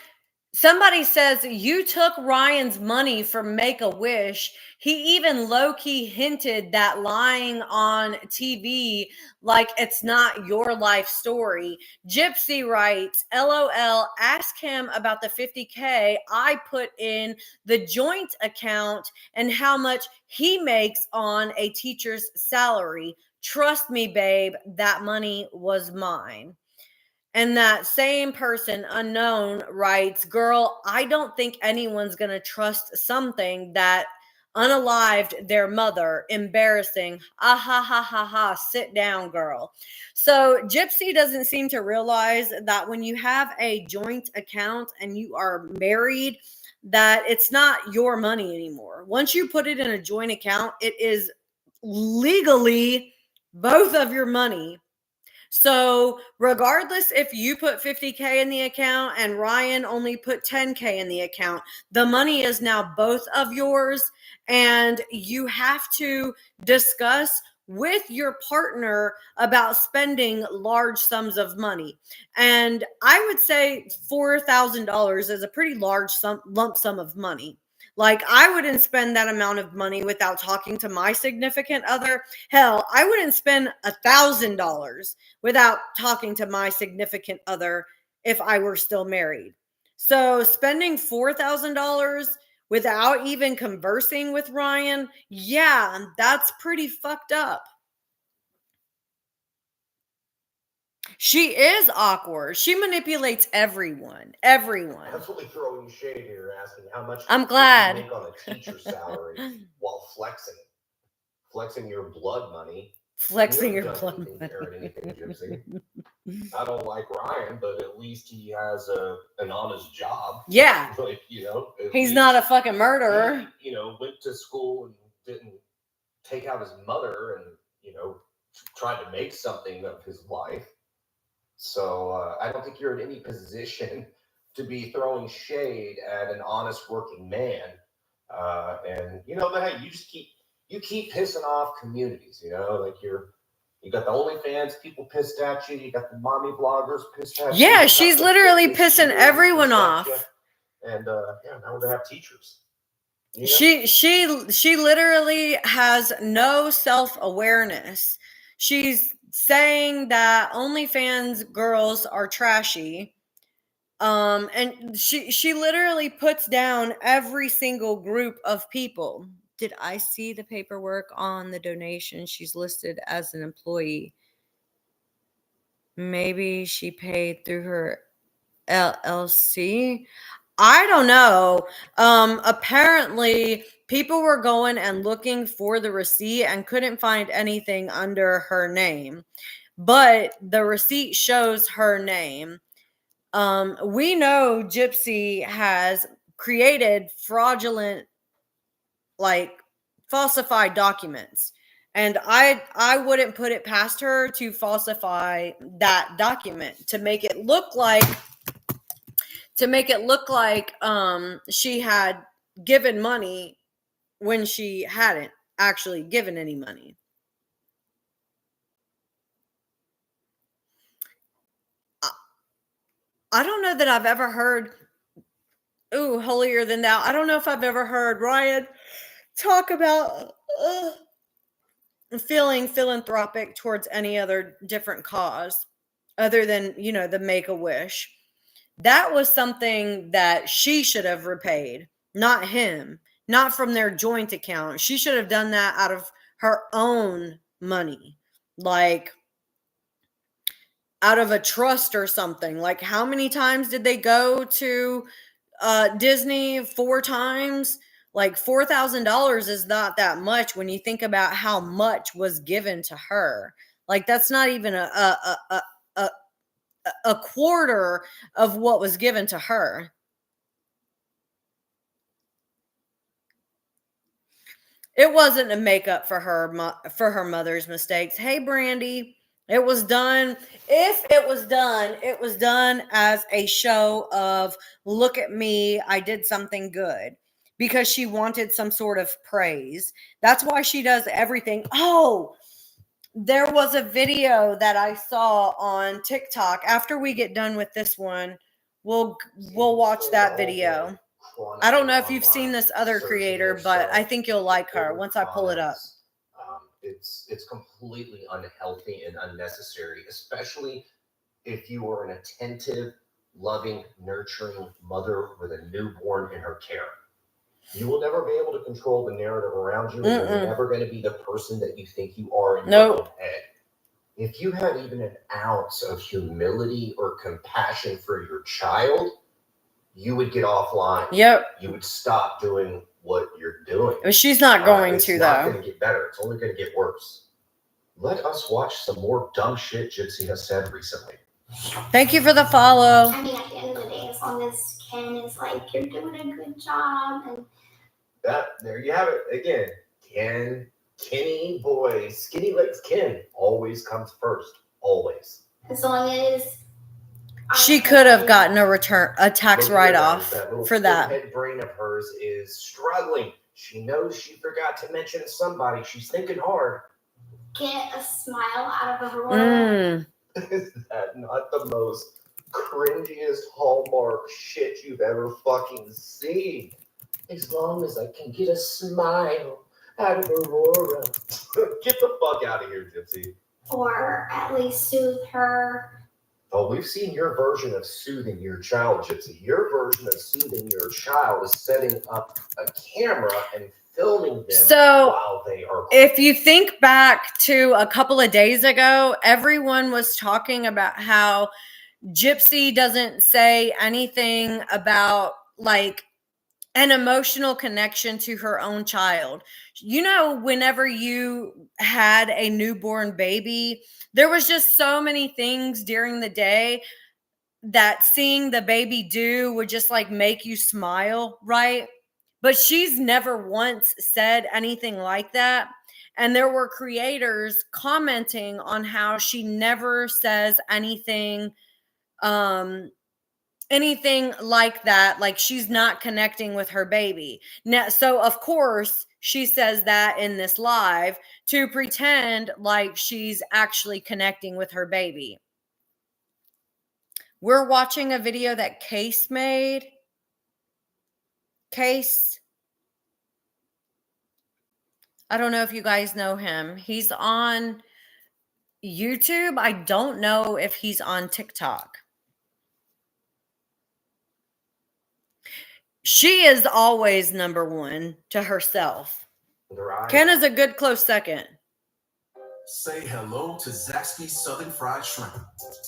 Somebody says you took Ryan's money from Make-A-Wish. He even low-key hinted that lying on TV like it's not your life story. Gypsy writes, LOL, ask him about the $50K I put in the joint account and how much he makes on a teacher's salary. Trust me, babe, that money was mine. And that same person, unknown, writes, girl, I don't think anyone's going to trust something that unalived their mother. Embarrassing. Ah, ha, ha, ha, ha. Sit down, girl. So Gypsy doesn't seem to realize that when you have a joint account and you are married, that it's not your money anymore. Once you put it in a joint account, it is legally both of your money. So regardless if you put $50K in the account and Ryan only put $10K in the account, the money is now both of yours, and you have to discuss with your partner about spending large sums of money. And I would say $4,000 is a pretty large lump sum of money. Like, I wouldn't spend that amount of money without talking to my significant other. Hell, I wouldn't spend $1,000 without talking to my significant other if I were still married. So spending $4,000 without even conversing with Ryan, yeah, that's pretty fucked up. She is awkward. She manipulates everyone. Everyone. Absolutely throwing shade here, asking how much I'm glad you make on a teacher's salary while flexing your blood money. Flexing your blood money. Gypsy. I don't like Ryan, but at least he has an honest job. Yeah. Like, he's not a fucking murderer. He, went to school and didn't take out his mother and, tried to make something of his life. So I don't think you're in any position to be throwing shade at an honest working man. But hey, you keep pissing off communities, like you got the OnlyFans people pissed at you, you got the mommy bloggers pissed at you. Yeah, she's literally pissing everyone off. And now we have teachers. She literally has no self-awareness. She's saying that OnlyFans girls are trashy. And she literally puts down every single group of people. Did I see the paperwork on the donation? She's listed as an employee. Maybe she paid through her LLC. I don't know. Apparently people were going and looking for the receipt and couldn't find anything under her name, but the receipt shows her name. We know Gypsy has created fraudulent, like, falsified documents. And I wouldn't put it past her to falsify that document to make it look like she had given money when she hadn't actually given any money. I don't know that I've ever heard, ooh, holier than thou. I don't know if I've ever heard Ryan talk about feeling philanthropic towards any other different cause other than, the Make-A-Wish. That was something that she should have repaid, not him, not from their joint account. She should have done that out of her own money, like out of a trust or something. Like, how many times did they go to Disney? 4 times. Like, $4,000 is not that much when you think about how much was given to her. Like, that's not even a quarter of what was given to her. It wasn't a makeup for her mother's mistakes. Hey, Brandy, it was done. If it was done as a show of, look at me, I did something good, because she wanted some sort of praise. That's why she does everything. Oh, there was a video that I saw on TikTok. After we get done with this one, we'll watch that video. I don't know if you've seen this other creator, but I think you'll like her once I pull it up. It's completely unhealthy and unnecessary, especially if you are an attentive, loving, nurturing mother with a newborn in her care. You will never be able to control the narrative around you, and you're never going to be the person that you think you are in your own head. If you had even an ounce of humility or compassion for your child, you would get offline. Yep. You would stop doing what you're doing. But she's not going to, though. It's not going to get better. It's only going to get worse. Let us watch some more dumb shit Gypsy has said recently. Thank you for the follow. I mean, at the end of the day, as long as Ken is like, you're doing a good job. And there you have it. Again, Kenny boy, skinny legs Ken always comes first. Always. As long as she could have gotten a tax write-off for that. Head brain of hers is struggling. She knows she forgot to mention somebody. She's thinking hard. Get a smile out of Aurora. Is that not the most cringiest Hallmark shit you've ever fucking seen? As long as I can get a smile out of Aurora. Get the fuck out of here, Gypsy. Or at least soothe her. Oh, we've seen your version of soothing your child, Gypsy. Your version of soothing your child is setting up a camera and filming them while they are. If you think back to a couple of days ago, everyone was talking about how Gypsy doesn't say anything about like an emotional connection to her own child. Whenever you had a newborn baby, there was just so many things during the day that seeing the baby do would just like make you smile, right? But she's never once said anything like that. And there were creators commenting on how she never says anything like that, like she's not connecting with her baby. Now, so of course she says that in this live to pretend like she's actually connecting with her baby. We're watching a video that Case made. Case, I don't know if you guys know him. He's on YouTube. I don't know if he's on TikTok. She is always number one to herself. Ken is a good close second. Say hello to Zaxby's Southern Fried Shrimp.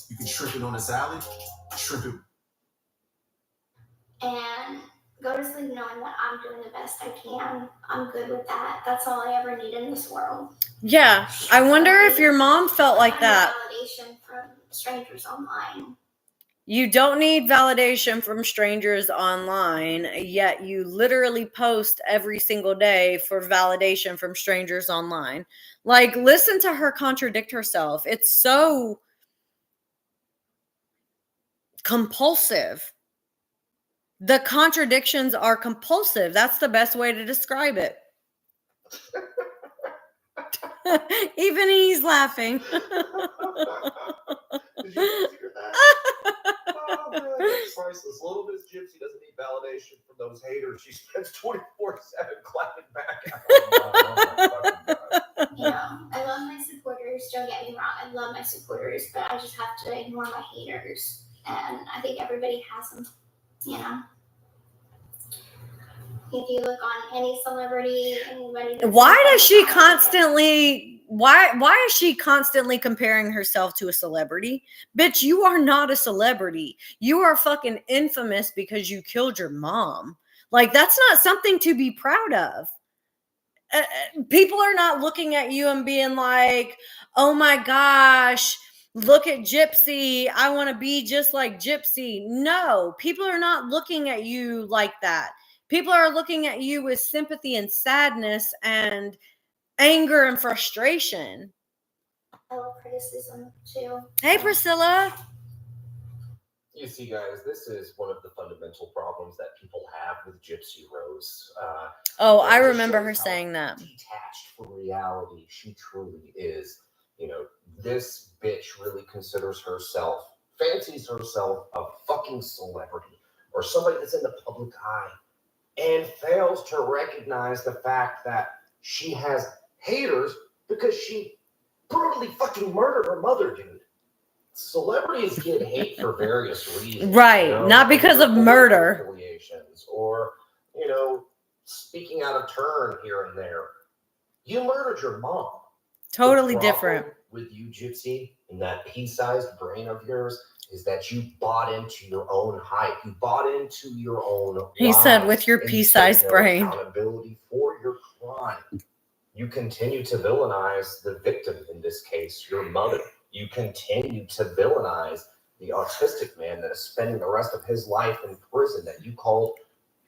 You can shrimp it on a salad, shrimp it. And go to sleep knowing that I'm doing the best I can. I'm good with that. That's all I ever need in this world. Yeah. I wonder if your mom felt like that. Validation from strangers online. You don't need validation from strangers online, yet you literally post every single day for validation from strangers online. Like, listen to her contradict herself. It's so compulsive. The contradictions are compulsive. That's the best way to describe it. Even he's laughing. Did you hear that? Oh, Gypsy doesn't need validation from those haters. She spends 24/7 clapping back at them. Yeah, I love my supporters. Don't get me wrong. I love my supporters, but I just have to ignore my haters. And I think everybody has them, you know. If you look on any celebrity, anybody. Why does she constantly? Why is she constantly comparing herself to a celebrity? Bitch, you are not a celebrity. You are fucking infamous because you killed your mom. Like, that's not something to be proud of. People are not looking at you and being like, oh my gosh, look at Gypsy. I want to be just like Gypsy. No, people are not looking at you like that. People are looking at you with sympathy and sadness and anger and frustration. I love criticism too. Hey, Priscilla. You see, guys, this is one of the fundamental problems that people have with Gypsy Rose. Oh, I remember her saying that. Detached from reality she truly is. You know, this bitch really considers herself, fancies herself a fucking celebrity or somebody that's in the public eye, and fails to recognize the fact that she has haters because she brutally fucking murdered her mother, dude. Celebrities get hate for various reasons. Right, you know, not because of murder. Affiliations or, you know, speaking out of turn here and there. You murdered your mom. Totally The different. problem with you, Gypsy, and that pea-sized brain of yours is that you bought into your own hype. You bought into your own He lies, said with your and pea-sized you take no brain. accountability for your crime. You continue to villainize the victim, in this case, your mother. You continue to villainize the autistic man that is spending the rest of his life in prison that you called,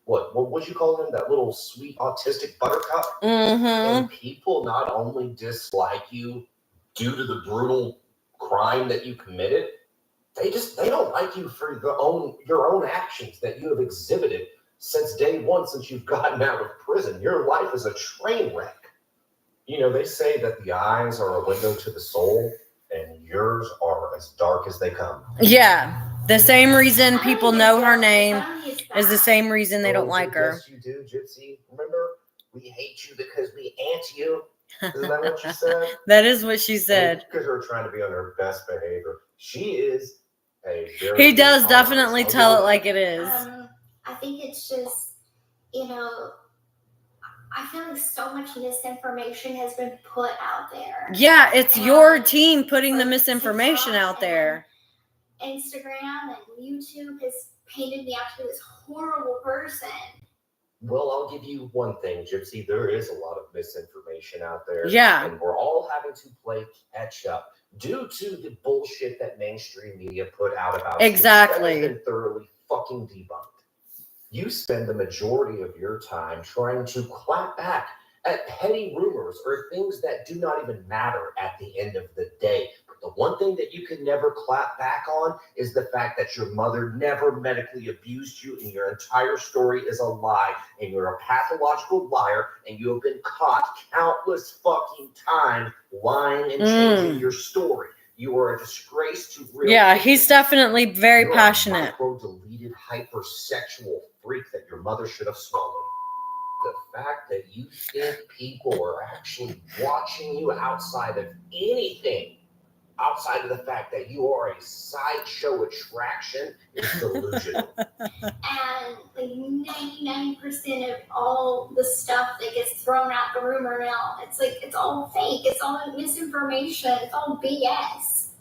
what would you call him? That little sweet autistic buttercup? Mm-hmm. And people not only dislike you due to the brutal crime that you committed, they don't like you for your own actions that you have exhibited since day one, since you've gotten out of prison. Your life is a train wreck. You know, they say that the eyes are a window to the soul, and yours are as dark as they come. Yeah. The same reason people know her name is the same reason they don't like her. Yes, you do, Gypsy. Remember, we hate you because we ant you. Isn't that what you said? That is what she said. Because her trying to be on her best behavior. She is a very. He does definitely tell it like it is. I think it's just, you know, I feel like so much misinformation has been put out there. Yeah, it's your team putting the misinformation out there. Instagram and YouTube has painted me out to be this horrible person. Well, I'll give you one thing, Gypsy. There is a lot of misinformation out there. Yeah. And we're all having to play catch up due to the bullshit that mainstream media put out about exactly. you. That has been thoroughly fucking debunked. You spend the majority of your time trying to clap back at petty rumors or things that do not even matter at the end of the day. But the one thing that you can never clap back on is the fact that your mother never medically abused you and your entire story is a lie and you're a pathological liar and you have been caught countless fucking times lying and changing your story. You are a disgrace to real. Yeah, he's definitely very passionate. You're a micro-deleted hypersexual freak that your mother should have swallowed. The fact that you think people are actually watching you outside of anything, outside of the fact that you are a sideshow attraction, is delusional. And like 99% of all the stuff that gets thrown out the rumor mill, it's like it's all fake. It's all misinformation. It's all BS.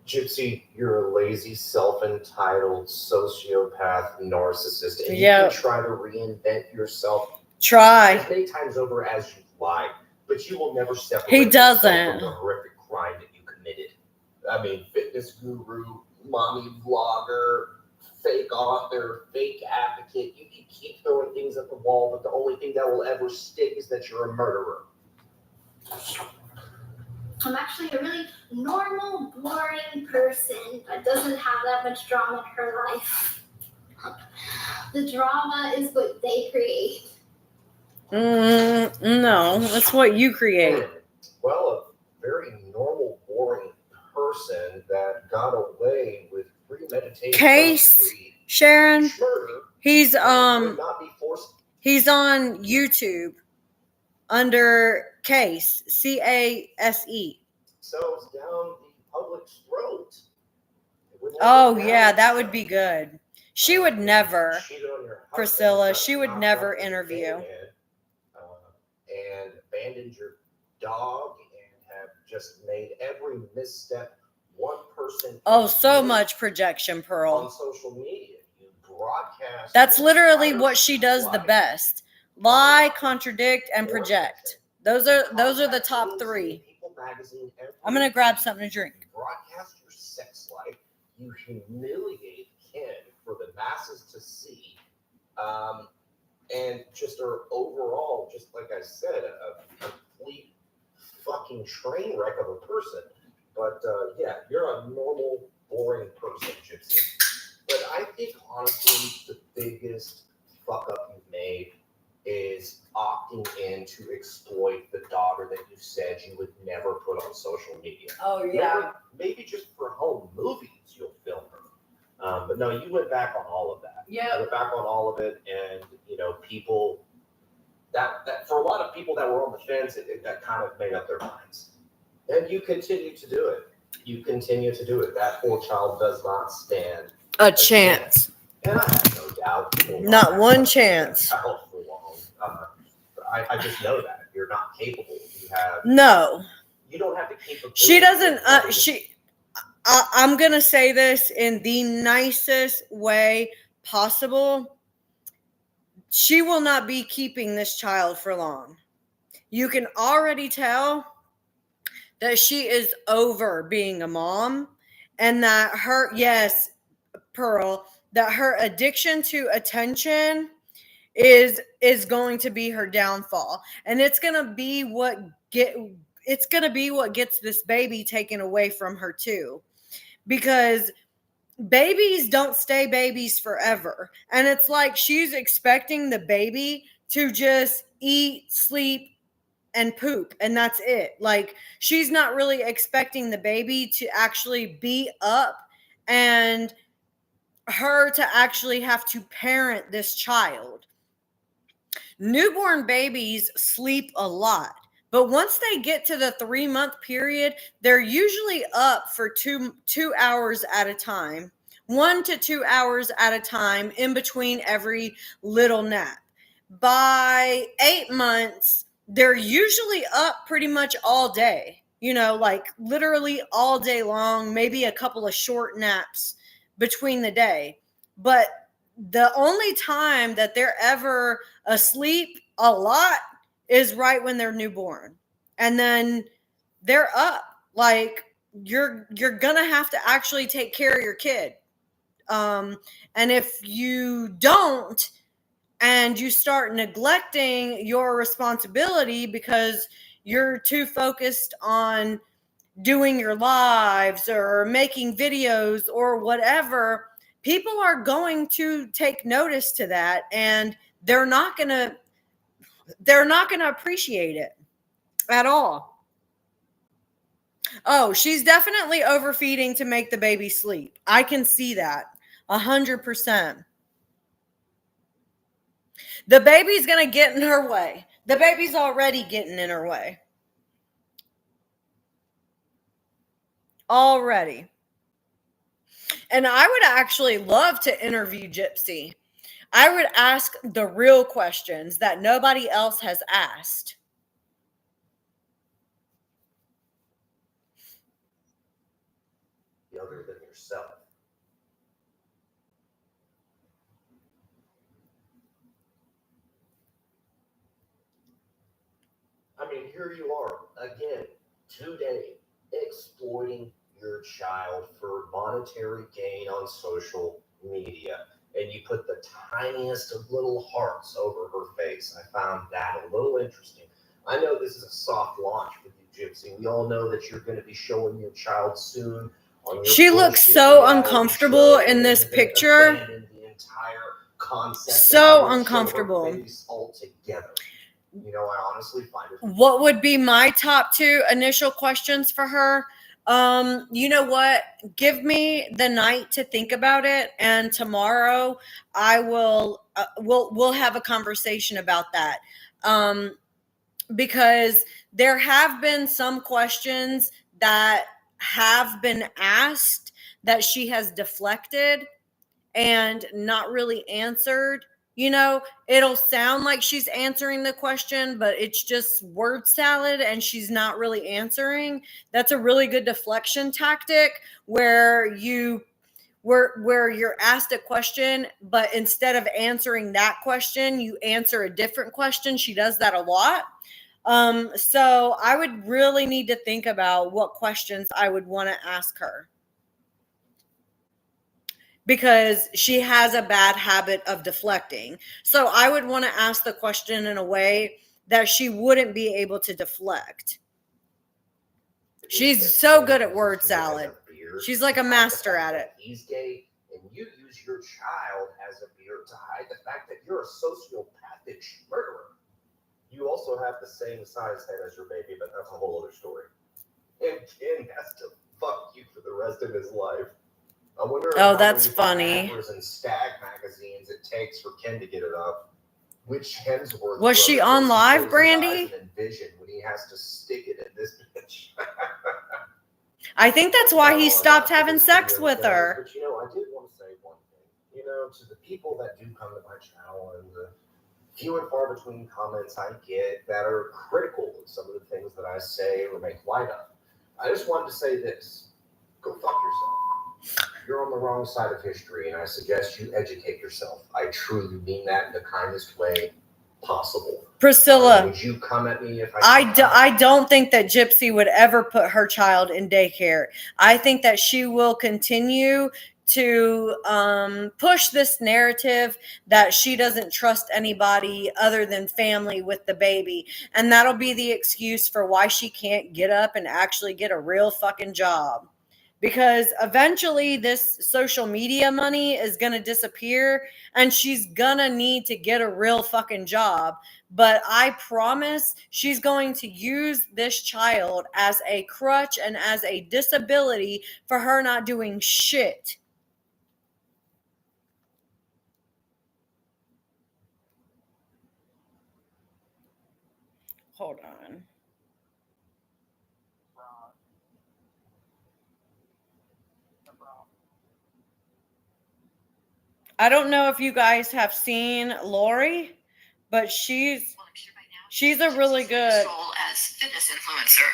Gypsy, you're a lazy, self-entitled, sociopath, narcissist, and you can try to reinvent yourself as many times over as you like, but you will never separate yourself from the horrific crime that you committed. I mean, fitness guru, mommy vlogger, fake author, fake advocate. You can keep throwing things at the wall, but the only thing that will ever stick is that you're a murderer. I'm actually a really normal, boring person that doesn't have that much drama in her life. The drama is what they create. No, that's what you create. Well, a very normal, boring person that got away with pretty premeditated Case first-degree Sharon. murder He's would not be forced. He's on YouTube under Case, CASE. Selves down the public's throat. Oh yeah, that would be good. She would never, Cheated on your husband, Priscilla. got She would knocked never up as a interview. man, and abandoned your dog and have just made every misstep one person. Oh, so can much projection, on Pearl. social media. You broadcast. That's your literally entire what she does the life. best. Lie, contradict, and project. Those are the top three. People magazine every I'm gonna grab week. something to drink. You broadcast your sex life. You humiliate Ken for the masses to see, and just are overall, just like I said, a complete fucking train wreck of a person. But yeah, you're a normal, boring person, Gypsy. But I think honestly, the biggest fuck up you've made is opting in to exploit the daughter that you said you would never put on social media. Oh Maybe just for home movies you'll film her. But no, you went back on all of that. Yeah. You went back on all of it, and people that for a lot of people that were on the fence, that kind of made up their minds. And you continue to do it. That poor child does not stand a chance. and I have no doubt. Not one chance. Child for long. I just know that you're not capable. No. You don't have the capability. She doesn't. I'm gonna say this in the nicest way possible. She will not be keeping this child for long. You can already tell that she is over being a mom, and that Pearl, that her addiction to attention is going to be her downfall, and it's gonna be what gets this baby taken away from her too, because babies don't stay babies forever. And it's like she's expecting the baby to just eat, sleep, and poop, and that's it. Like, she's not really expecting the baby to actually be up and her to actually have to parent this child. Newborn babies sleep a lot, but once they get to the 3-month period, they're usually up for two hours at a time, 1 to 2 hours at a time in between every little nap. By 8 months, they're usually up pretty much all day, like literally all day long, maybe a couple of short naps between the day. But the only time that they're ever asleep a lot is right when they're newborn. And then they're up. Like, you're gonna have to actually take care of your kid. And if you don't, and you start neglecting your responsibility because you're too focused on doing your lives or making videos or whatever, people are going to take notice to that, and they're not going to appreciate it at all. Oh, she's definitely overfeeding to make the baby sleep. I can see that 100%. The baby's going to get in her way. The baby's already getting in her way. Already. And I would actually love to interview Gypsy. I would ask the real questions that nobody else has asked. Other than yourself. I mean, here you are again today, exploiting your child for monetary gain on social media, and you put the tiniest of little hearts over her face. I found that a little interesting. I know this is a soft launch for you, Gypsy. We all know that you're going to be showing your child soon. She looks so uncomfortable in this picture. The entire concept. So uncomfortable. Altogether. I honestly find it. What would be my top 2 initial questions for her? You know what? Give me the night to think about it, and tomorrow I will. We'll have a conversation about that. Because there have been some questions that have been asked that she has deflected and not really answered. It'll sound like she's answering the question, but it's just word salad and she's not really answering. That's a really good deflection tactic where you're asked a question, but instead of answering that question, you answer a different question. She does that a lot. So I would really need to think about what questions I would want to ask her, because she has a bad habit of deflecting. So I would want to ask the question in a way that she wouldn't be able to deflect. She's so good at word salad. She's like a master at it. He's gay, and you use your child as a beard to hide the fact that you're a sociopathic murderer. You also have the same size head as your baby, but that's a whole other story. And Ken has to fuck you for the rest of his life. I wonder that's funny. And Stag magazines it takes for Ken to get it up. Which Hemsworth was she on live, Brandy? Vision when he has to stick it in this bitch. I think that's why he stopped having sex with her. But I did want to say one thing. To the people that do come to my channel and the few and far between comments I get that are critical of some of the things that I say or make light of, I just wanted to say this: go fuck yourself. You're on the wrong side of history, and I suggest you educate yourself. I truly mean that in the kindest way possible. Priscilla, would you come at me if I don't think that Gypsy would ever put her child in daycare. I think that she will continue to push this narrative that she doesn't trust anybody other than family with the baby. And that'll be the excuse for why she can't get up and actually get a real fucking job. Because eventually this social media money is going to disappear and she's going to need to get a real fucking job. But I promise she's going to use this child as a crutch and as a disability for her not doing shit. Hold on. I don't know if you guys have seen Lori, but she's a really good role as fitness influencer.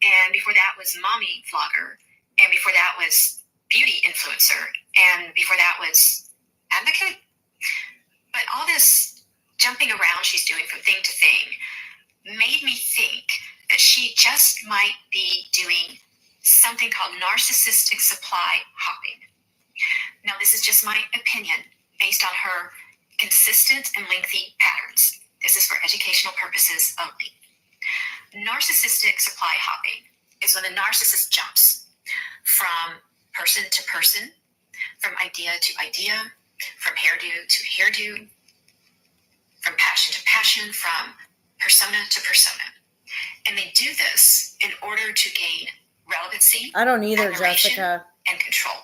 And before that was mommy vlogger, and before that was beauty influencer, and before that was advocate. But all this jumping around she's doing from thing to thing made me think that she just might be doing something called narcissistic supply hopping. Now, this is just my opinion based on her consistent and lengthy patterns. This is for educational purposes only. Narcissistic supply hopping is when the narcissist jumps from person to person, from idea to idea, from hairdo to hairdo, from passion to passion, from persona to persona. And they do this in order to gain relevancy, I don't either, Jessica, and control.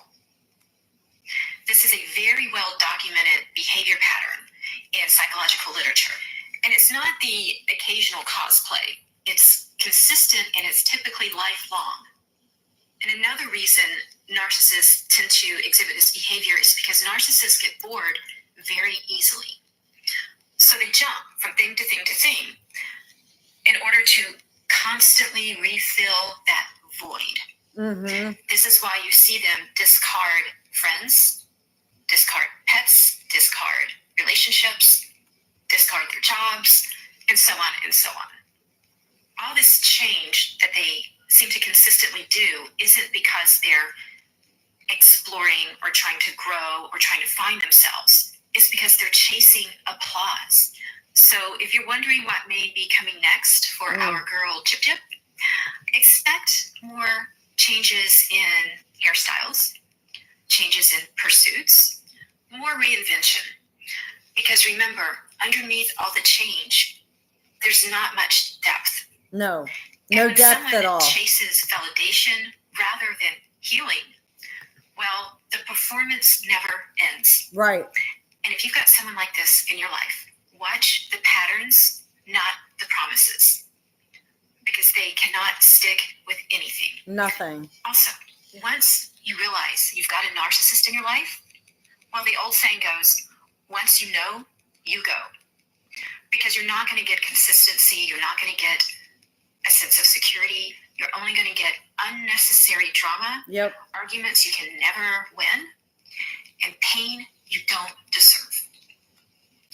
This is a very well documented behavior pattern in psychological literature. And it's not the occasional cosplay. It's consistent and it's typically lifelong. And another reason narcissists tend to exhibit this behavior is because narcissists get bored very easily. So they jump from thing to thing to thing in order to constantly refill that void. Mm-hmm. This is why you see them discard friends, discard pets, discard relationships, discard their jobs, and so on and so on. All this change that they seem to consistently do isn't because they're exploring or trying to grow or trying to find themselves. It's because they're chasing applause. So if you're wondering what may be coming next for our girl Chip Chip, expect more changes in hairstyles, changes in pursuits, more reinvention. Because remember, underneath all the change, there's not much depth. No And when depth someone at all. chases validation rather than healing, well, the performance never ends. Right. And if you've got someone like this in your life, watch the patterns, not the promises, because they cannot stick with anything. Nothing. Also, once you realize you've got a narcissist in your life, well, the old saying goes, once you know, you go. Because you're not going to get consistency. You're not going to get a sense of security. You're only going to get unnecessary drama, Yep. arguments you can never win, and pain you don't deserve.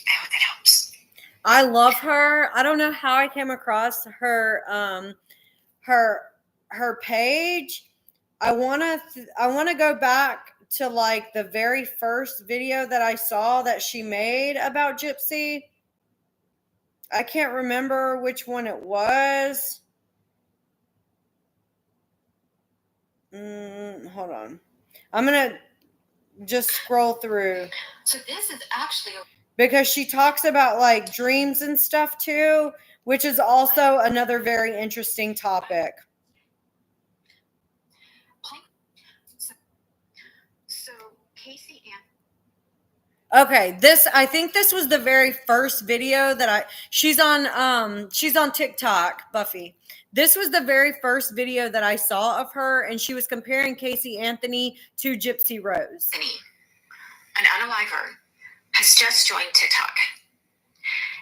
I hope that helps. I love her. I don't know how I came across her her page. I want to go back to like the very first video that I saw that she made about Gypsy. I can't remember which one it was. Hold on. I'm going to just scroll through. So this is actually Because she talks about like dreams and stuff too, which is also another very interesting topic. So Casey and Okay, I think this was the very first video that she's on TikTok, Buffy. This was the very first video that I saw of her, and she was comparing Casey Anthony to Gypsy Rose. An unaliver has just joined TikTok,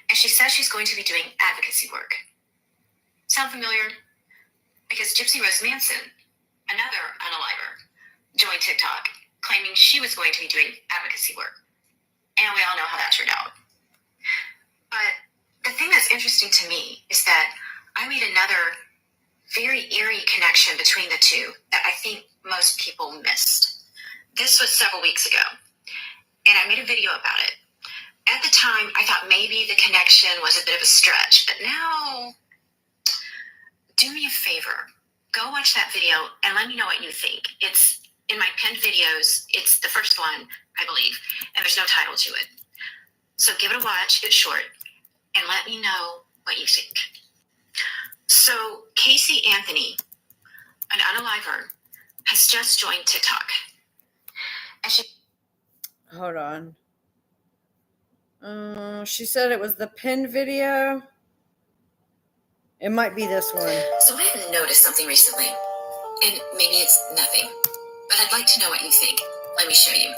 and she says she's going to be doing advocacy work. Sound familiar? Because Gypsy Rose Manson, another unaliver, joined TikTok, claiming she was going to be doing advocacy work. And we all know how that turned out. But the thing that's interesting to me is that I made another very eerie connection between the two that I think most people missed. This was several weeks ago, and I made a video about it. At the time, I thought maybe the connection was a bit of a stretch, but now, do me a favor. Go watch that video and let me know what you think. It's in my pinned videos. It's the first one, I believe, and there's no title to it. So give it a watch. It's short, and let me know what you think. So Casey Anthony, an unaliver, has just joined TikTok. And she... Hold on. She said it was the pinned video. It might be this one. So I have noticed something recently, and maybe it's nothing, but I'd like to know what you think. Let me show you.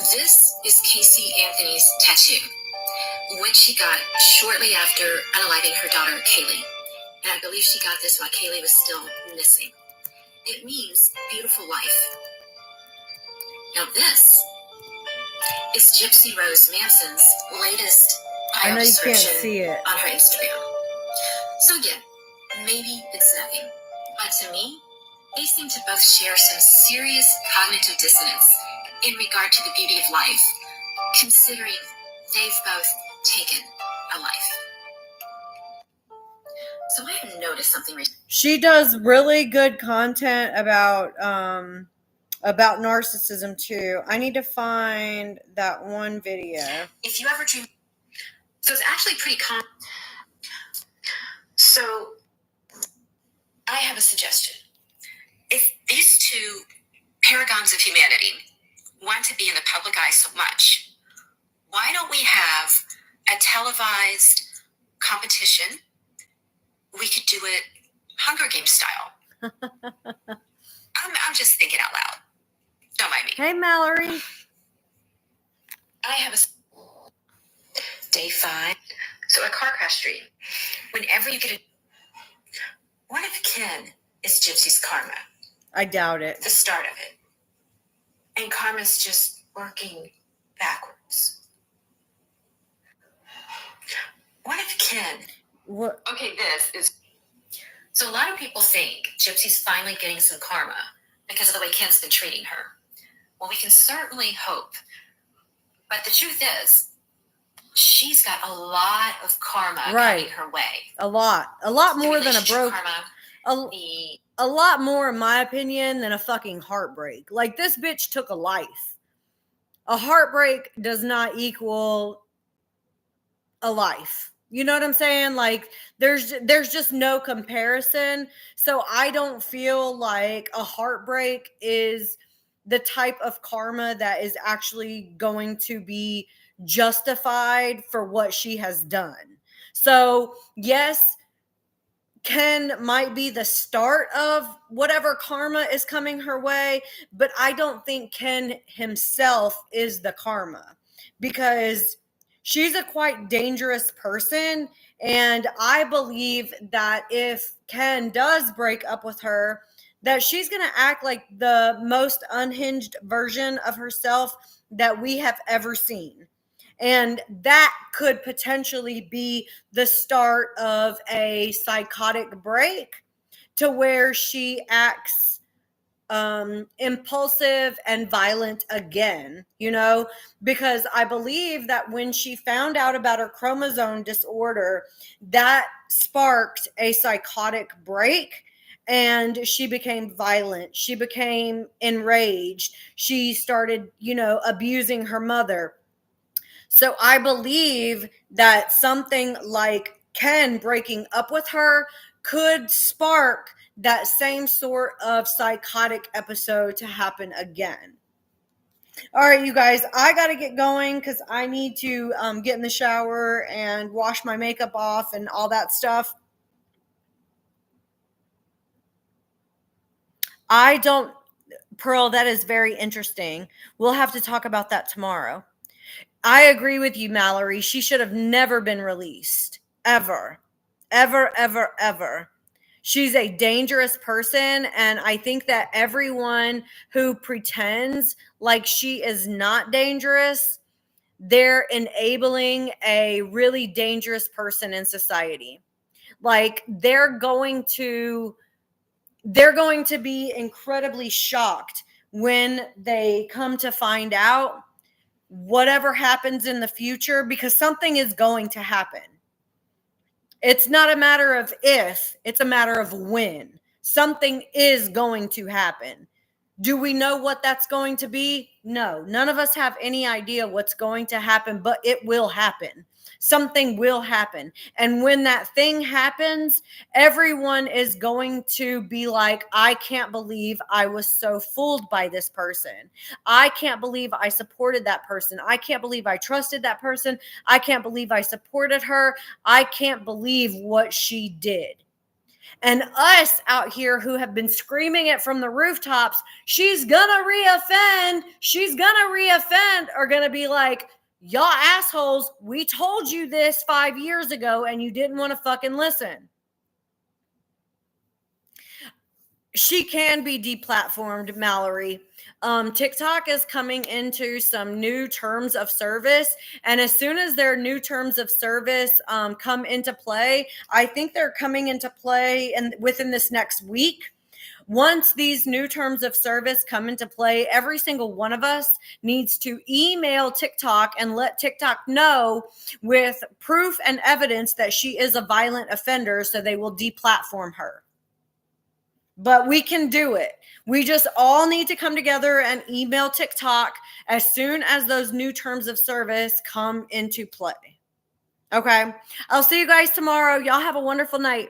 This is Casey Anthony's tattoo, which she got shortly after unaliving her daughter, Kaylee. And I believe she got this while Kaylee was still missing. It means beautiful life. Now this is Gypsy Rose Manson's latest I bio know you can't description see it. on her Instagram. So again, maybe it's nothing, but to me, they seem to both share some serious cognitive dissonance in regard to the beauty of life, considering they've both taken a life. So I have noticed something recently. She does really good content about narcissism too. I need to find that one video. If you ever dream, so it's actually pretty common. So I have a suggestion. If these two paragons of humanity want to be in the public eye so much, why don't we have a televised competition? We could do it Hunger Games style. I'm just thinking out loud. Don't mind me. Hey, Mallory. I have a day 5. So a car crash stream. Whenever you get a... What if Ken is Gypsy's karma? I doubt it. The start of it. And karma's just working backwards. What if Ken... What? Okay, this is... So a lot of people think Gypsy's finally getting some karma because of the way Ken's been treating her. Well, we can certainly hope. But the truth is, she's got a lot of karma coming her way. A lot more than a broke karma. A lot more, in my opinion, than a fucking heartbreak. Like, this bitch took a life. A heartbreak does not equal a life. You know what I'm saying? Like there's just no comparison. So I don't feel like a heartbreak is the type of karma that is actually going to be justified for what she has done. So, yes, Ken might be the start of whatever karma is coming her way, but I don't think Ken himself is the karma, because she's a quite dangerous person. And I believe that if Ken does break up with her, that she's going to act like the most unhinged version of herself that we have ever seen. And that could potentially be the start of a psychotic break to where she acts impulsive and violent again, you know, because I believe that when she found out about her chromosome disorder, that sparked a psychotic break. And she became violent. She became enraged. She started, you know, abusing her mother. So I believe that something like Ken breaking up with her could spark that same sort of psychotic episode to happen again. All right, you guys, I got to get going because I need to get in the shower and wash my makeup off and all that stuff. Pearl, that is very interesting. We'll have to talk about that tomorrow. I agree with you, Mallory. She should have never been released. Ever. Ever, ever, ever. She's a dangerous person. And I think that everyone who pretends like she is not dangerous, they're enabling a really dangerous person in society. Like they're going to be incredibly shocked when they come to find out whatever happens in the future, because something is going to happen. It's not a matter of if, it's a matter of when. Something is going to happen. Do we know what that's going to be? No, none of us have any idea what's going to happen, but it will happen. Something will happen. And when that thing happens, everyone is going to be like, I can't believe I was so fooled by this person. I can't believe I supported that person. I can't believe I trusted that person. I can't believe I supported her. I can't believe what she did. And us out here who have been screaming it from the rooftops, she's gonna reoffend, are gonna be like, y'all assholes, we told you this 5 years ago and you didn't want to fucking listen. She can be deplatformed, Mallory. TikTok is coming into some new terms of service. And as soon as their new terms of service come into play, I think they're coming into play within this next week. Once these new terms of service come into play, every single one of us needs to email TikTok and let TikTok know with proof and evidence that she is a violent offender, so they will deplatform her. But we can do it. We just all need to come together and email TikTok as soon as those new terms of service come into play. Okay. I'll see you guys tomorrow. Y'all have a wonderful night.